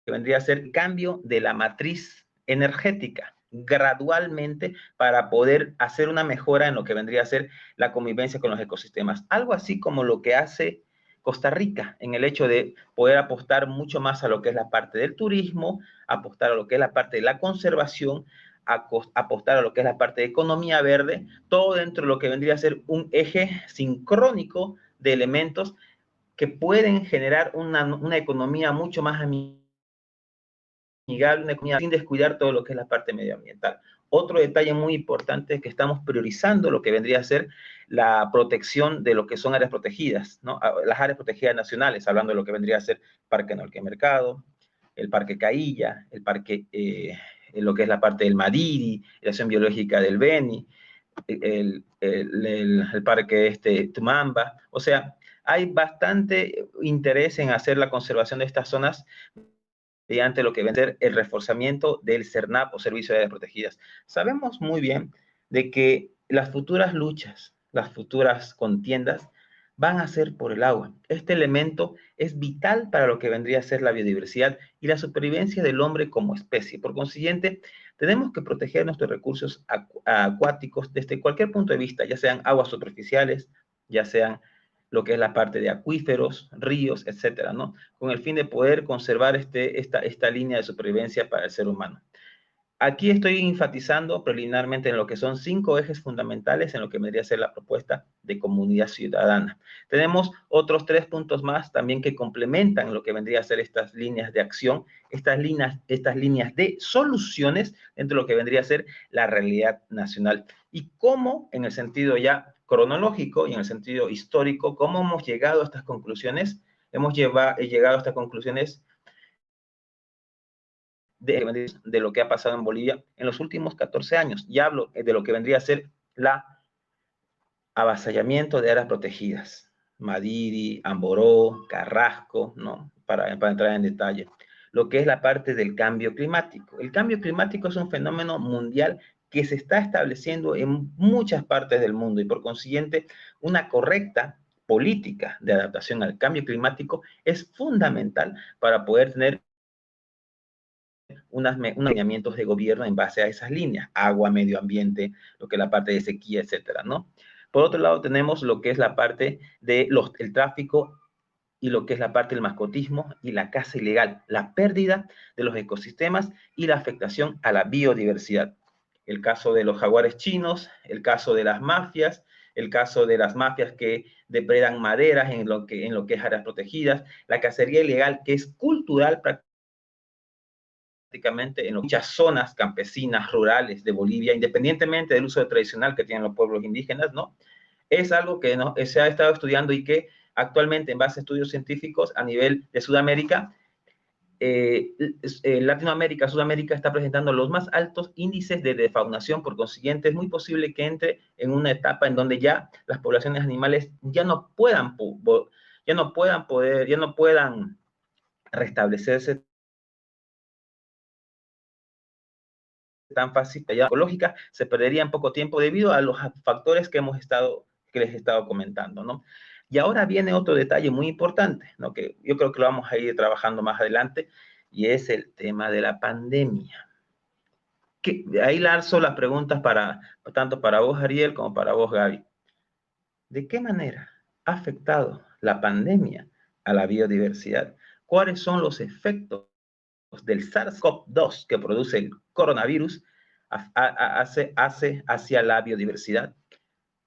vendría a ser cambio de la matriz energética gradualmente para poder hacer una mejora en lo que vendría a ser la convivencia con los ecosistemas. Algo así como lo que hace Costa Rica en el hecho de poder apostar mucho más a lo que es la parte del turismo, apostar a lo que es la parte de la conservación, apostar a lo que es la parte de economía verde, todo dentro de lo que vendría a ser un eje sincrónico de elementos que pueden generar una economía mucho más amigable, una economía sin descuidar todo lo que es la parte medioambiental. Otro detalle muy importante es que estamos priorizando lo que vendría a ser la protección de lo que son áreas protegidas, ¿no? Las áreas protegidas nacionales, hablando de lo que vendría a ser Parque Norque Mercado, el Parque Cailla, el Parque, lo que es la parte del Madiri, la acción biológica del Beni, el Parque Tumamba. O sea, hay bastante interés en hacer la conservación de estas zonas mediante lo que va a ser el reforzamiento del CERNAP o Servicio de Áreas Protegidas. Sabemos muy bien de que las futuras luchas, las futuras contiendas, van a ser por el agua. Este elemento es vital para lo que vendría a ser la biodiversidad y la supervivencia del hombre como especie. Por consiguiente, tenemos que proteger nuestros recursos acuáticos desde cualquier punto de vista, ya sean aguas superficiales, ya sean lo que es la parte de acuíferos, ríos, etcétera, ¿no? Con el fin de poder conservar esta línea de supervivencia para el ser humano. Aquí estoy enfatizando preliminarmente en lo que son 5 ejes fundamentales en lo que vendría a ser la propuesta de comunidad ciudadana. Tenemos otros 3 puntos más también que complementan lo que vendría a ser estas líneas de acción, estas líneas de soluciones dentro de lo que vendría a ser la realidad nacional. Y cómo, en el sentido ya cronológico y en el sentido histórico, cómo hemos llegado a estas conclusiones. Hemos llegado a estas conclusiones de lo que ha pasado en Bolivia en los últimos 14 años. Y hablo de lo que vendría a ser la avasallamiento de áreas protegidas. Madiri, Amboró, Carrasco, ¿no? Para entrar en detalle. Lo que es la parte del cambio climático. El cambio climático es un fenómeno mundial que se está estableciendo en muchas partes del mundo y por consiguiente una correcta política de adaptación al cambio climático es fundamental para poder tener unos lineamientos de gobierno en base a esas líneas, agua, medio ambiente, lo que es la parte de sequía, etcétera, ¿no? Por otro lado, tenemos lo que es la parte del tráfico y lo que es la parte del mascotismo y la caza ilegal, la pérdida de los ecosistemas y la afectación a la biodiversidad. El caso de los jaguares chinos, el caso de las mafias, el caso de las mafias que depredan maderas en lo que es áreas protegidas, la cacería ilegal que es cultural prácticamente en muchas zonas campesinas, rurales de Bolivia, independientemente del uso tradicional que tienen los pueblos indígenas, ¿no? Es algo que ¿no? se ha estado estudiando y que actualmente, en base a estudios científicos a nivel de Sudamérica, Latinoamérica, Sudamérica está presentando los más altos índices de defaunación, por consiguiente es muy posible que entre en una etapa en donde ya las poblaciones animales ya no puedan restablecerse tan fácil. La ecológica se perdería en poco tiempo debido a los factores que les he estado comentando, ¿no? Y ahora viene otro detalle muy importante, ¿no? Que yo creo que lo vamos a ir trabajando más adelante, y es el tema de la pandemia. Ahí lanzo las preguntas tanto para vos, Ariel, como para vos, Gaby. ¿De qué manera ha afectado la pandemia a la biodiversidad? ¿Cuáles son los efectos del SARS-CoV-2 que produce el coronavirus hacia la biodiversidad?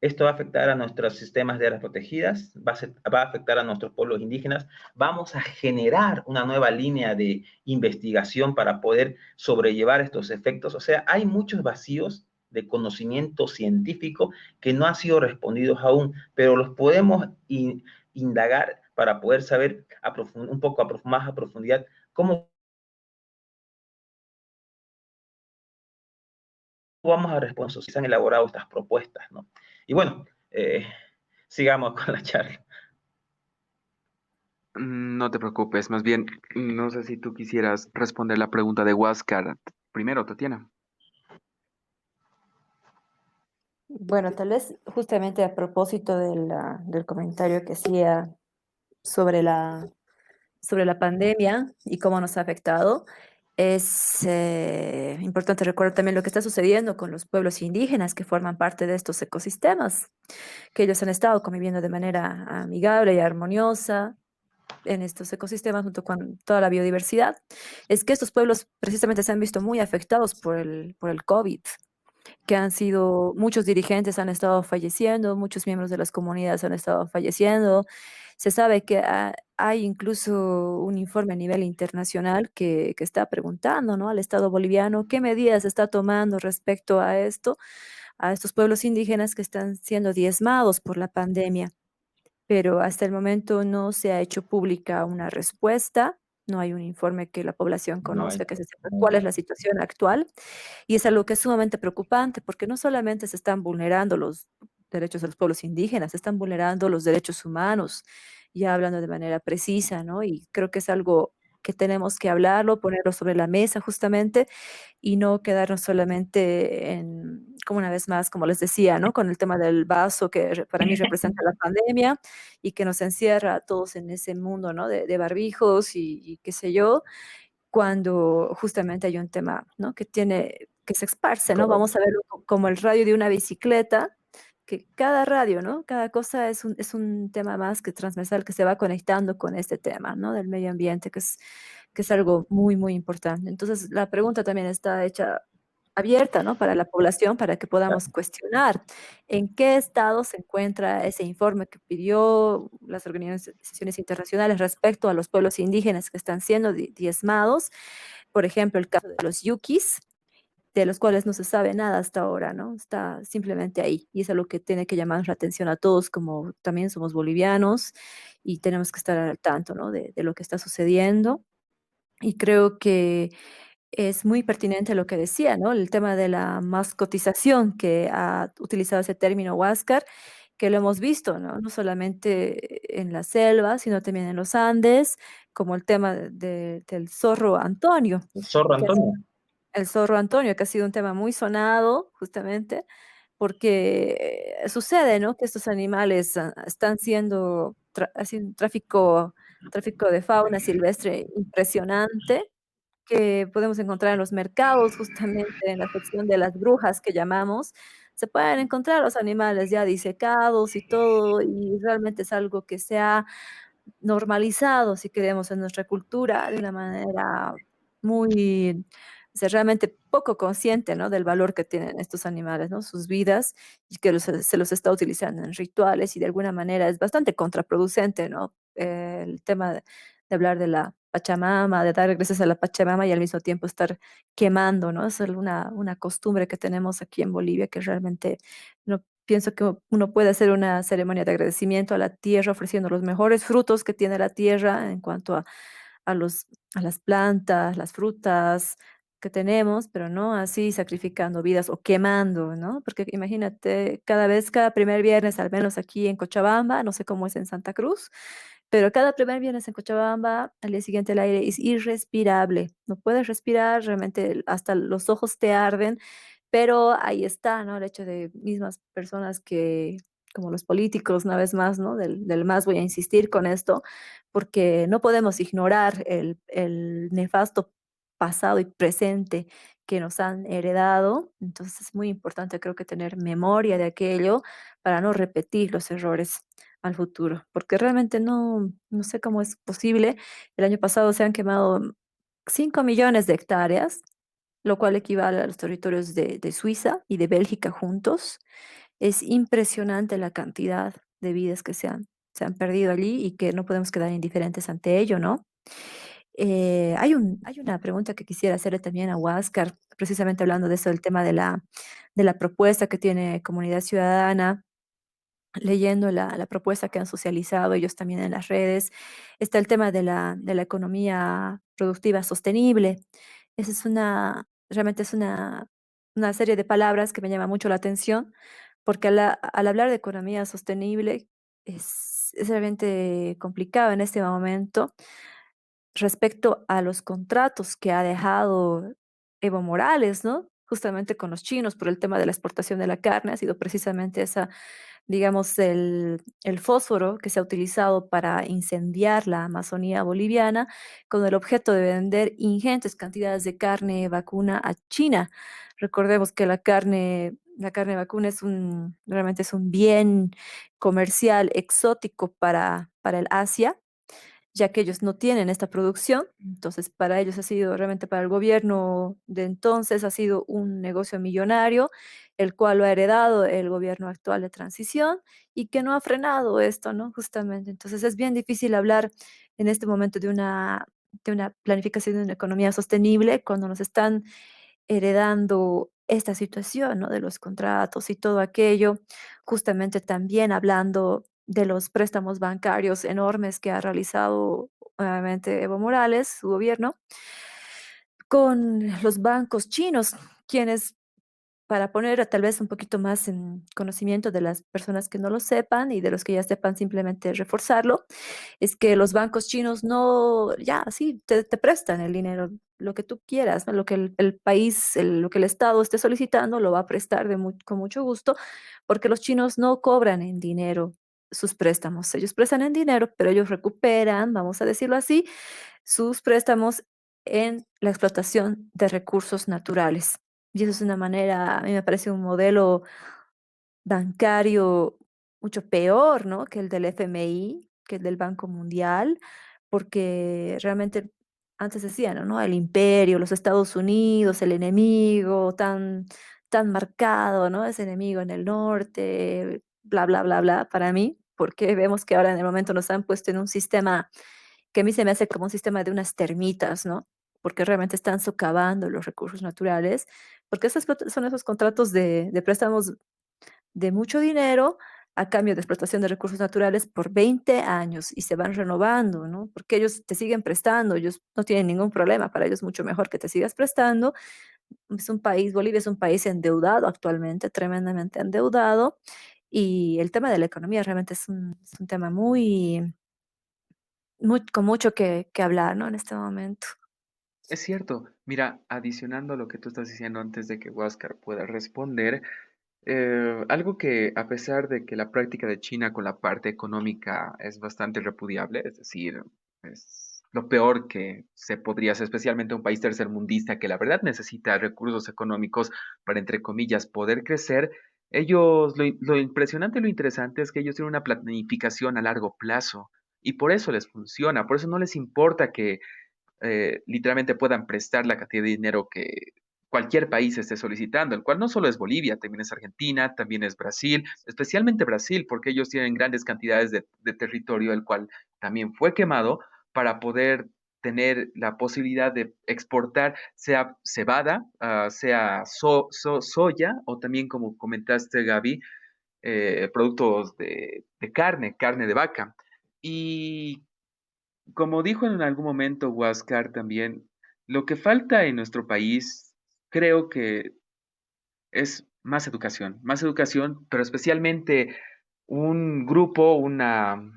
Esto va a afectar a nuestros sistemas de áreas protegidas, va a afectar a nuestros pueblos indígenas. Vamos a generar una nueva línea de investigación para poder sobrellevar estos efectos. O sea, hay muchos vacíos de conocimiento científico que no han sido respondidos aún, pero los podemos indagar para poder saber un poco más a profundidad cómo vamos a responder si se han elaborado estas propuestas, ¿no? Y bueno, sigamos con la charla. No te preocupes, más bien, no sé si tú quisieras responder la pregunta de Huáscar primero, Tatiana. Bueno, tal vez justamente a propósito del comentario que hacía sobre sobre la pandemia y cómo nos ha afectado, es importante recordar también lo que está sucediendo con los pueblos indígenas que forman parte de estos ecosistemas, que ellos han estado conviviendo de manera amigable y armoniosa en estos ecosistemas junto con toda la biodiversidad. Es que estos pueblos precisamente se han visto muy afectados por por el COVID, que han sido, muchos dirigentes han estado falleciendo, muchos miembros de las comunidades han estado falleciendo. Se sabe que hay incluso un informe a nivel internacional que está preguntando, ¿no?, al Estado boliviano qué medidas está tomando respecto a esto, a estos pueblos indígenas que están siendo diezmados por la pandemia. Pero hasta el momento no se ha hecho pública una respuesta, no hay un informe que la población No hay. conozca, que se sepa cuál es la situación actual. Y es algo que es sumamente preocupante, porque no solamente se están vulnerando los derechos de los pueblos indígenas, se están vulnerando los derechos humanos, ya hablando de manera precisa, ¿no? Y creo que es algo que tenemos que hablarlo, ponerlo sobre la mesa justamente, y no quedarnos solamente en, como una vez más, como les decía, ¿no?, con el tema del vaso que para mí representa la pandemia y que nos encierra a todos en ese mundo, ¿no?, de barbijos y qué sé yo, cuando justamente hay un tema, ¿no?, que tiene, que se esparce, ¿no? Correcto. Vamos a verlo como el radio de una bicicleta, que cada radio, ¿no?, cada cosa es un tema más que transversal que se va conectando con este tema, ¿no?, del medio ambiente, que es algo muy, muy importante. Entonces, la pregunta también está hecha abierta, ¿no?, para la población, para que podamos cuestionar en qué estado se encuentra ese informe que pidió las organizaciones internacionales respecto a los pueblos indígenas que están siendo diezmados. Por ejemplo, el caso de los yuquis, de los cuales no se sabe nada hasta ahora, ¿no? Está simplemente ahí. Y es algo que tiene que llamar la atención a todos, como también somos bolivianos y tenemos que estar al tanto, ¿no?, de lo que está sucediendo. Y creo que es muy pertinente lo que decía, ¿no?, el tema de la mascotización que ha utilizado ese término Huáscar, que lo hemos visto, ¿no?, no solamente en la selva, sino también en los Andes, como el tema del zorro Antonio, El zorro que Antonio. el zorro Antonio, que ha sido un tema muy sonado, justamente, porque sucede, ¿no?, que estos animales están siendo, haciendo tráfico de fauna silvestre impresionante, que podemos encontrar en los mercados, justamente en la sección de las brujas que llamamos, se pueden encontrar los animales ya disecados y todo, y realmente es algo que se ha normalizado, si queremos, en nuestra cultura de una manera muy, o sea, realmente poco consciente, ¿no?, del valor que tienen estos animales, ¿no?, sus vidas, y que se los está utilizando en rituales, y de alguna manera es bastante contraproducente, ¿no?, el tema de hablar de la Pachamama, de dar gracias a la Pachamama y al mismo tiempo estar quemando, ¿no? Es una costumbre que tenemos aquí en Bolivia que realmente no pienso que uno puede hacer una ceremonia de agradecimiento a la tierra ofreciendo los mejores frutos que tiene la tierra en cuanto a los a las plantas, las frutas que tenemos, pero no así sacrificando vidas o quemando, ¿no? Porque imagínate, cada primer viernes, al menos aquí en Cochabamba, no sé cómo es en Santa Cruz, pero cada primer viernes en Cochabamba, al día siguiente el aire es irrespirable. No puedes respirar, realmente hasta los ojos te arden, pero ahí está, ¿no? El hecho de mismas personas que, como los políticos, una vez más, ¿no? Del MAS voy a insistir con esto, porque no podemos ignorar el nefasto pasado y presente que nos han heredado. Entonces es muy importante, creo que tener memoria de aquello para no repetir los errores al futuro, porque realmente no sé cómo es posible. El año pasado se han quemado 5 millones de hectáreas, lo cual equivale a los territorios de Suiza y de Bélgica juntos. Es impresionante la cantidad de vidas que se han perdido allí y que no podemos quedar indiferentes ante ello, ¿no? Hay una pregunta que quisiera hacerle también a Huáscar, precisamente hablando de eso, del tema de la propuesta que tiene Comunidad Ciudadana, leyendo la propuesta que han socializado ellos también en las redes, está el tema de la economía productiva sostenible. Esa es realmente es una serie de palabras que me llama mucho la atención, porque al hablar de economía sostenible es realmente complicado en este momento respecto a los contratos que ha dejado Evo Morales, ¿no? Justamente con los chinos por el tema de la exportación de la carne, ha sido precisamente esa, digamos, el fósforo que se ha utilizado para incendiar la Amazonía boliviana con el objeto de vender ingentes cantidades de carne vacuna a China. Recordemos que la carne vacuna realmente es un bien comercial exótico para el Asia, ya que ellos no tienen esta producción. Entonces, para ellos ha sido, realmente para el gobierno de entonces, ha sido un negocio millonario, el cual lo ha heredado el gobierno actual de transición y que no ha frenado esto, ¿no? Justamente. Entonces, es bien difícil hablar en este momento de una planificación de una economía sostenible cuando nos están heredando esta situación, ¿no? De los contratos y todo aquello, justamente también hablando de los préstamos bancarios enormes que ha realizado obviamente Evo Morales, su gobierno, con los bancos chinos, quienes, para poner tal vez un poquito más en conocimiento de las personas que no lo sepan y de los que ya sepan, simplemente reforzarlo, es que los bancos chinos no, ya, sí, te prestan el dinero, lo que tú quieras, ¿no? Lo que el país, lo que el Estado esté solicitando, lo va a prestar con mucho gusto, porque los chinos no cobran en dinero sus préstamos. Ellos prestan en dinero, pero ellos recuperan, vamos a decirlo así, sus préstamos en la explotación de recursos naturales. Y eso es una manera, a mí me parece un modelo bancario mucho peor, ¿no? Que el del FMI, que el del Banco Mundial, porque realmente antes decían, ¿no? El imperio, los Estados Unidos, el enemigo tan marcado, ¿no? Ese enemigo en el norte, bla, bla, bla, bla, para mí, porque vemos que ahora en el momento nos han puesto en un sistema que a mí se me hace como un sistema de unas termitas, ¿no? Porque realmente están socavando los recursos naturales, porque son esos contratos de préstamos de mucho dinero a cambio de explotación de recursos naturales por 20 años y se van renovando, ¿no? Porque ellos te siguen prestando, ellos no tienen ningún problema, para ellos es mucho mejor que te sigas prestando. Es un país, Bolivia es un país endeudado actualmente, tremendamente endeudado, y el tema de la economía realmente es un tema con mucho que hablar, ¿no? En este momento. Es cierto. Mira, adicionando a lo que tú estás diciendo antes de que Huáscar pueda responder, algo que a pesar de que la práctica de China con la parte económica es bastante repudiable, es decir, es lo peor que se podría hacer, especialmente un país tercermundista que la verdad necesita recursos económicos para, entre comillas, poder crecer, ellos, lo impresionante y lo interesante es que ellos tienen una planificación a largo plazo y por eso les funciona, por eso no les importa que literalmente puedan prestar la cantidad de dinero que cualquier país esté solicitando, el cual no solo es Bolivia, también es Argentina, también es Brasil, especialmente Brasil, porque ellos tienen grandes cantidades de territorio, el cual también fue quemado para poder tener la posibilidad de exportar, sea cebada, sea soya, o también, como comentaste, Gaby, productos de carne, carne de vaca. Y como dijo en algún momento Huáscar también, lo que falta en nuestro país, creo que es más educación, pero especialmente un grupo, una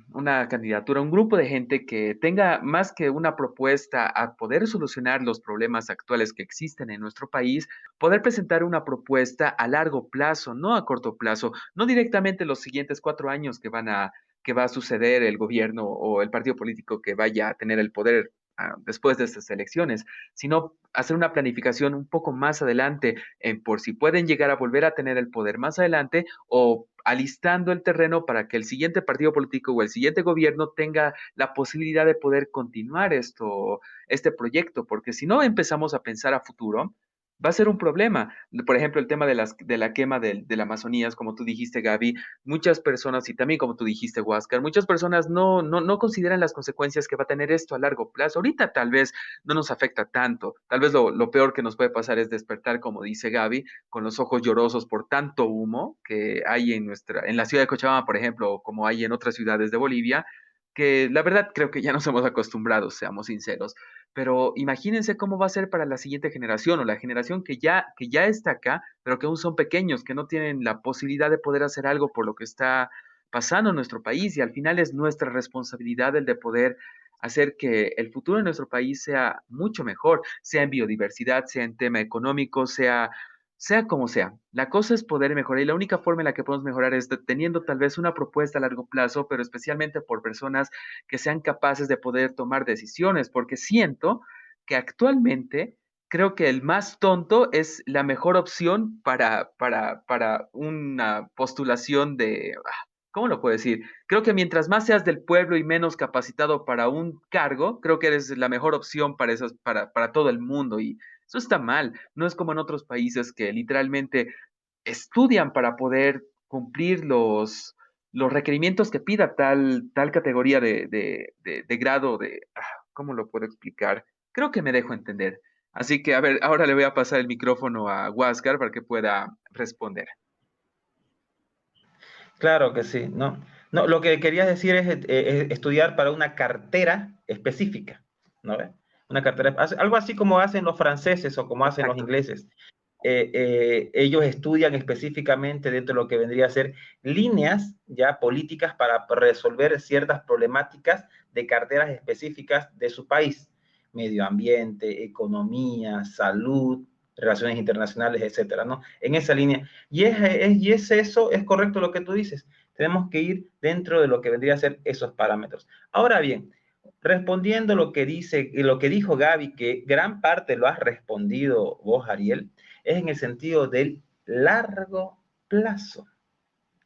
candidatura, un grupo de gente que tenga más que una propuesta a poder solucionar los problemas actuales que existen en nuestro país, poder presentar una propuesta a largo plazo, no a corto plazo, no directamente los siguientes 4 años que va a suceder el gobierno o el partido político que vaya a tener el poder después de estas elecciones, sino hacer una planificación un poco más adelante en por si pueden llegar a volver a tener el poder más adelante o alistando el terreno para que el siguiente partido político o el siguiente gobierno tenga la posibilidad de poder continuar este proyecto, porque si no empezamos a pensar a futuro, va a ser un problema. Por ejemplo, el tema de la quema de la Amazonía, como tú dijiste, Gaby, muchas personas, y también como tú dijiste, Huáscar, muchas personas no consideran las consecuencias que va a tener esto a largo plazo. Ahorita tal vez no nos afecta tanto. Tal vez lo peor que nos puede pasar es despertar, como dice Gaby, con los ojos llorosos por tanto humo que hay en la ciudad de Cochabamba, por ejemplo, o como hay en otras ciudades de Bolivia, que la verdad creo que ya nos hemos acostumbrado, seamos sinceros. Pero imagínense cómo va a ser para la siguiente generación o la generación que ya está acá, pero que aún son pequeños, que no tienen la posibilidad de poder hacer algo por lo que está pasando en nuestro país y al final es nuestra responsabilidad el de poder hacer que el futuro de nuestro país sea mucho mejor, sea en biodiversidad, sea en tema económico, sea como sea. La cosa es poder mejorar y la única forma en la que podemos mejorar es teniendo tal vez una propuesta a largo plazo, pero especialmente por personas que sean capaces de poder tomar decisiones, porque siento que actualmente creo que el más tonto es la mejor opción para una postulación de, ¿cómo lo puedo decir? Creo que mientras más seas del pueblo y menos capacitado para un cargo, creo que eres la mejor opción para todo el mundo y eso está mal. No es como en otros países que literalmente estudian para poder cumplir los requerimientos que pida tal categoría de grado ¿cómo lo puedo explicar? Creo que me dejo entender. Así que, a ver, ahora le voy a pasar el micrófono a Huáscar para que pueda responder. Claro que sí, ¿no? No, lo que querías decir es estudiar para una cartera específica, ¿no ve? Una cartera, algo así como hacen los franceses o como hacen los Exacto. ingleses. Ellos estudian específicamente dentro de lo que vendría a ser líneas ya políticas para resolver ciertas problemáticas de carteras específicas de su país, medio ambiente, economía, salud, relaciones internacionales, etcétera, ¿no? En esa línea. Eso, es correcto lo que tú dices. Tenemos que ir dentro de lo que vendría a ser esos parámetros. Ahora bien, respondiendo lo que dijo Gaby, que gran parte lo has respondido vos, Ariel, es en el sentido del largo plazo.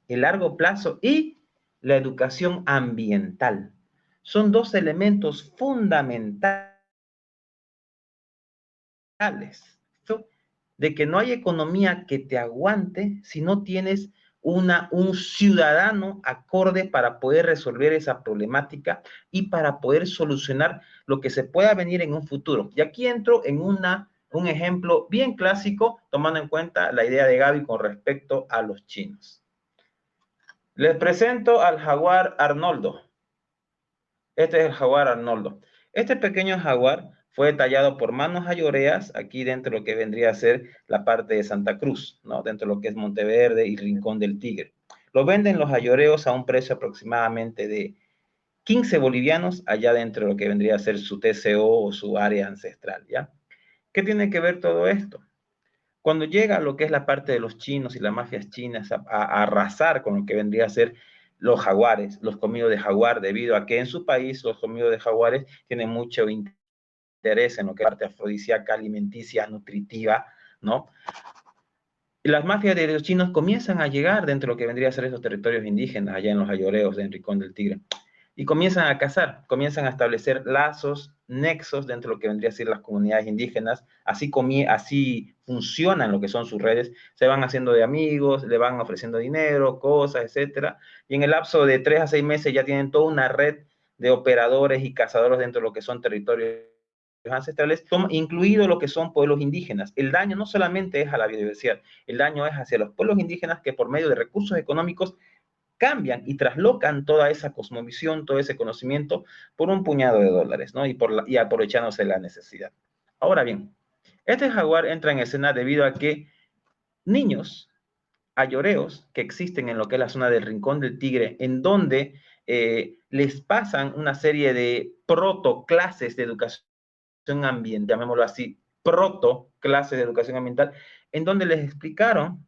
El largo plazo y la educación ambiental. Son dos elementos fundamentales de que no hay economía que te aguante si no tienes un ciudadano acorde para poder resolver esa problemática y para poder solucionar lo que se pueda venir en un futuro. Y aquí entro en un ejemplo bien clásico, tomando en cuenta la idea de Gaby con respecto a los chinos. Les presento al jaguar Arnoldo. Este es el jaguar Arnoldo. Este pequeño jaguar fue tallado por manos ayoreas aquí dentro de lo que vendría a ser la parte de Santa Cruz, ¿no? Dentro de lo que es Monteverde y Rincón del Tigre. Lo venden los ayoreos a un precio aproximadamente de 15 bolivianos allá dentro de lo que vendría a ser su TCO o su área ancestral, ¿ya? ¿Qué tiene que ver todo esto? Cuando llega lo que es la parte de los chinos y las mafias chinas a arrasar con lo que vendría a ser los jaguares, los comidos de jaguar, debido a que en su país los comidos de jaguares tienen mucho interés en lo que es parte afrodisíaca, alimenticia, nutritiva, ¿no? Y las mafias de los chinos comienzan a llegar dentro de lo que vendría a ser esos territorios indígenas, allá en los ayoreos de Rincón del Tigre y comienzan a cazar, comienzan a establecer lazos, nexos dentro de lo que vendría a ser las comunidades indígenas, así funcionan lo que son sus redes, se van haciendo de amigos, le van ofreciendo dinero, cosas, etcétera, y en el lapso de 3 a 6 meses ya tienen toda una red de operadores y cazadores dentro de lo que son territorios ancestrales, incluido lo que son pueblos indígenas. El daño no solamente es a la biodiversidad, el daño es hacia los pueblos indígenas que por medio de recursos económicos cambian y traslocan toda esa cosmovisión, todo ese conocimiento por un puñado de dólares, ¿no? Y aprovechándose la necesidad. Ahora bien, este jaguar entra en escena debido a que niños ayoreos que existen en lo que es la zona del Rincón del Tigre, en donde les pasan una serie de protoclases de educación ambiental, llamémoslo así, protoclases de educación ambiental, en donde les explicaron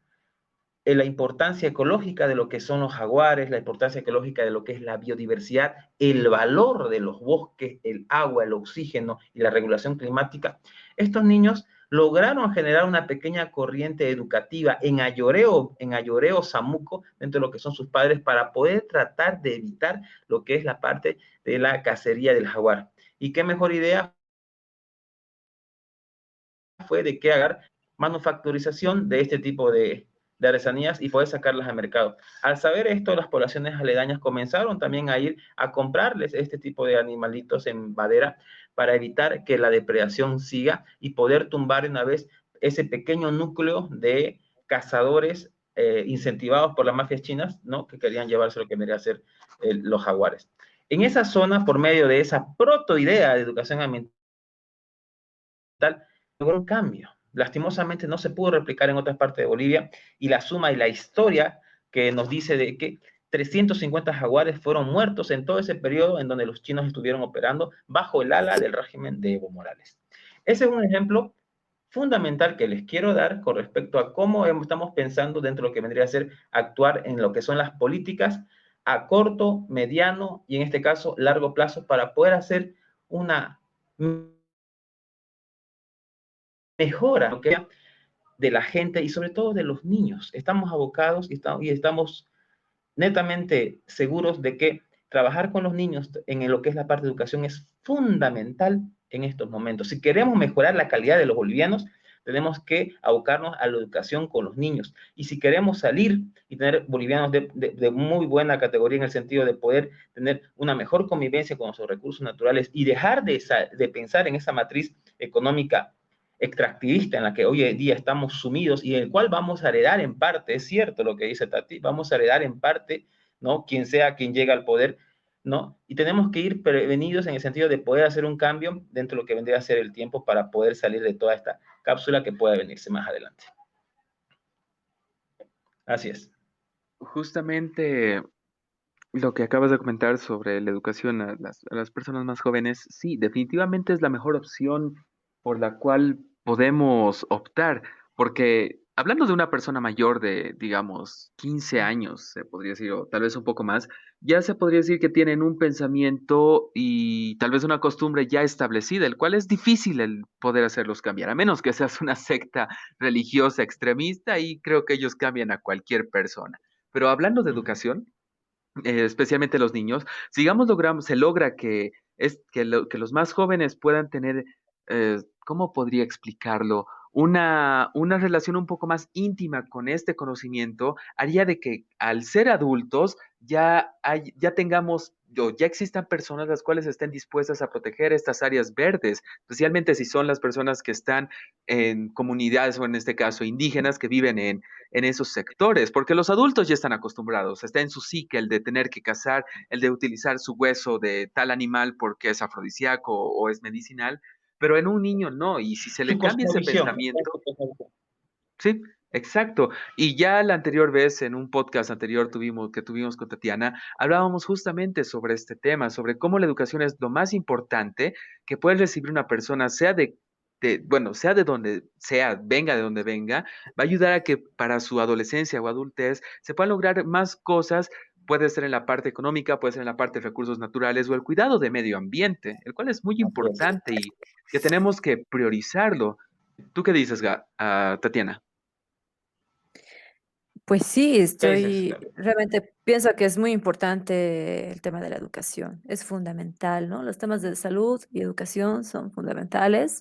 la importancia ecológica de lo que son los jaguares, la importancia ecológica de lo que es la biodiversidad, el valor de los bosques, el agua, el oxígeno y la regulación climática. Estos niños lograron generar una pequeña corriente educativa en Ayoreo Samuco, dentro de lo que son sus padres, para poder tratar de evitar lo que es la parte de la cacería del jaguar. Y qué mejor idea fue de que hagan manufacturización de este tipo de artesanías y poder sacarlas al mercado. Al saber esto, las poblaciones aledañas comenzaron también a ir a comprarles este tipo de animalitos en madera para evitar que la depredación siga y poder tumbar una vez ese pequeño núcleo de cazadores incentivados por las mafias chinas, ¿no? Que querían llevarse lo que debería ser los jaguares. En esa zona, por medio de esa protoidea de educación ambiental, logró un cambio. Lastimosamente no se pudo replicar en otras partes de Bolivia y la suma y la historia que nos dice de que 350 jaguares fueron muertos en todo ese periodo en donde los chinos estuvieron operando bajo el ala del régimen de Evo Morales. Ese es un ejemplo fundamental que les quiero dar con respecto a cómo estamos pensando dentro de lo que vendría a ser actuar en lo que son las políticas a corto, mediano y en este caso largo plazo para poder hacer una mejora de la gente y sobre todo de los niños. Estamos abocados y estamos netamente seguros de que trabajar con los niños en lo que es la parte de educación es fundamental en estos momentos. Si queremos mejorar la calidad de los bolivianos, tenemos que abocarnos a la educación con los niños. Y si queremos salir y tener bolivianos de muy buena categoría en el sentido de poder tener una mejor convivencia con nuestros recursos naturales y dejar de pensar en esa matriz económica extractivista en la que hoy en día estamos sumidos y en el cual vamos a heredar en parte, es cierto lo que dice Tati, vamos a heredar en parte, ¿no? Quien sea quien llega al poder, ¿no? Y tenemos que ir prevenidos en el sentido de poder hacer un cambio dentro de lo que vendría a ser el tiempo para poder salir de toda esta cápsula que pueda venirse más adelante. Así es. Justamente lo que acabas de comentar sobre la educación a las personas más jóvenes, sí, definitivamente es la mejor opción por la cual podemos optar, porque hablando de una persona mayor de, digamos, 15 años, se podría decir, o tal vez un poco más, ya se podría decir que tienen un pensamiento y tal vez una costumbre ya establecida, el cual es difícil el poder hacerlos cambiar, a menos que seas una secta religiosa extremista y creo que ellos cambian a cualquier persona. Pero hablando de educación, especialmente los niños, sigamos logramos, se logra que, que los más jóvenes puedan tener, ¿cómo podría explicarlo? Una relación un poco más íntima con este conocimiento haría de que al ser adultos ya tengamos, o ya existan personas las cuales estén dispuestas a proteger estas áreas verdes, especialmente si son las personas que están en comunidades o en este caso indígenas que viven en esos sectores, porque los adultos ya están acostumbrados, está en su psique el de tener que cazar, el de utilizar su hueso de tal animal porque es afrodisíaco o es medicinal, pero en un niño no, y si se Su le cambia ese cosmovisión. pensamiento, sí, exacto. Y ya la anterior vez, en un podcast anterior que tuvimos con Tatiana, hablábamos justamente sobre este tema, sobre cómo la educación es lo más importante que puede recibir una persona, bueno, sea de donde sea, venga de donde venga, va a ayudar a que para su adolescencia o adultez se puedan lograr más cosas. Puede ser en la parte económica, puede ser en la parte de recursos naturales o el cuidado de medio ambiente, el cual es muy Así es. importante y que tenemos que priorizarlo. ¿Tú qué dices, Tatiana? Pues sí, ¿Qué dices, estoy, Gaby? realmente pienso que es muy importante el tema de la educación, es fundamental, ¿no? Los temas de salud y educación son fundamentales.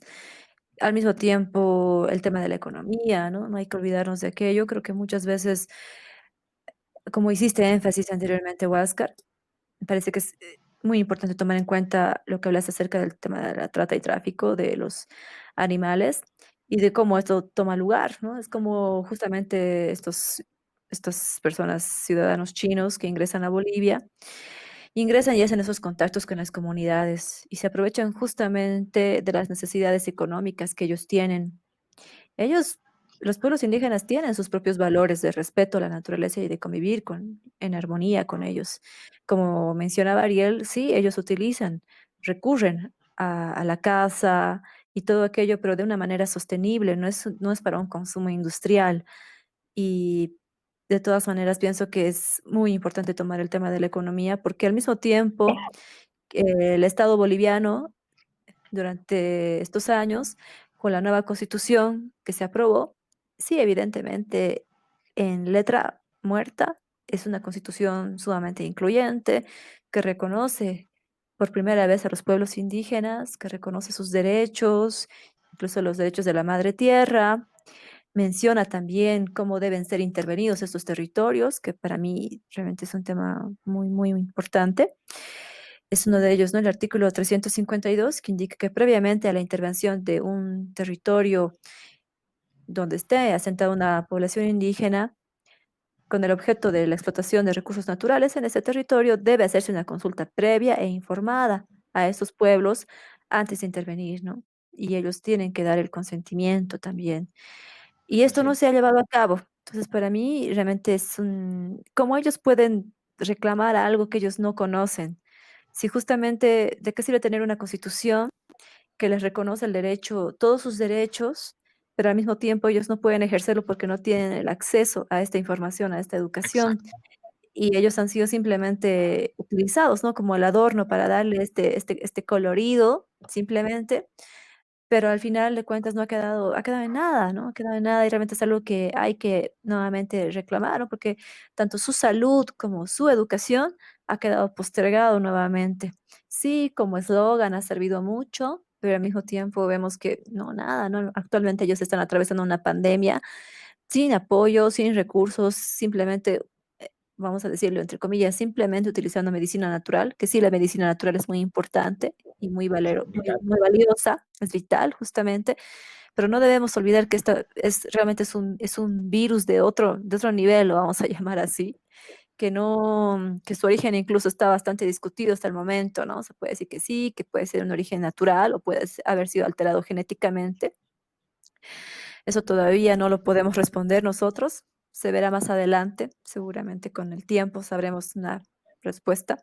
Al mismo tiempo, el tema de la economía, ¿no? No hay que olvidarnos de aquello. Creo que muchas veces, como hiciste énfasis anteriormente, Huáscar, me parece que es muy importante tomar en cuenta lo que hablas acerca del tema de la trata y tráfico de los animales y de cómo esto toma lugar, ¿no? Es como justamente estos estas personas, ciudadanos chinos que ingresan a Bolivia, ingresan y hacen esos contactos con las comunidades y se aprovechan justamente de las necesidades económicas que ellos tienen. Ellos, los pueblos indígenas tienen sus propios valores de respeto a la naturaleza y de convivir en armonía con ellos. Como mencionaba Ariel, sí, ellos recurren a la caza y todo aquello, pero de una manera sostenible, no es para un consumo industrial. Y de todas maneras pienso que es muy importante tomar el tema de la economía porque al mismo tiempo el Estado boliviano durante estos años, con la nueva constitución que se aprobó, sí, evidentemente, en letra muerta, es una constitución sumamente incluyente, que reconoce por primera vez a los pueblos indígenas, que reconoce sus derechos, incluso los derechos de la madre tierra, menciona también cómo deben ser intervenidos estos territorios, que para mí realmente es un tema muy, muy importante. Es uno de ellos, ¿no? El artículo 352, que indica que previamente a la intervención de un territorio donde esté asentada una población indígena, con el objeto de la explotación de recursos naturales en ese territorio, debe hacerse una consulta previa e informada a esos pueblos antes de intervenir, ¿no? Y ellos tienen que dar el consentimiento también. Y esto Así no es. se ha llevado a cabo. Entonces, para mí, realmente ¿cómo ellos pueden reclamar algo que ellos no conocen? Si justamente, ¿de qué sirve tener una constitución que les reconoce el derecho, todos sus derechos, pero al mismo tiempo ellos no pueden ejercerlo porque no tienen el acceso a esta información, a esta educación? Exacto. Y ellos han sido simplemente utilizados, ¿no? Como el adorno para darle este colorido, simplemente, pero al final de cuentas no ha quedado en nada, ¿no? Ha quedado en nada y realmente es algo que hay que nuevamente reclamar, ¿no? Porque tanto su salud como su educación ha quedado postergado nuevamente. Sí, como eslogan ha servido mucho, pero al mismo tiempo vemos que no, nada, ¿no? Actualmente ellos están atravesando una pandemia sin apoyo, sin recursos, simplemente, vamos a decirlo entre comillas, simplemente utilizando medicina natural, que sí, la medicina natural es muy importante y muy, Vital. muy valiosa, es vital justamente, pero no debemos olvidar que esta realmente es un virus de otro nivel, lo vamos a llamar así, que su origen incluso está bastante discutido hasta el momento, ¿no? Se puede decir que sí, que puede ser un origen natural o puede haber sido alterado genéticamente. Eso todavía no lo podemos responder nosotros. Se verá más adelante, seguramente con el tiempo sabremos una respuesta,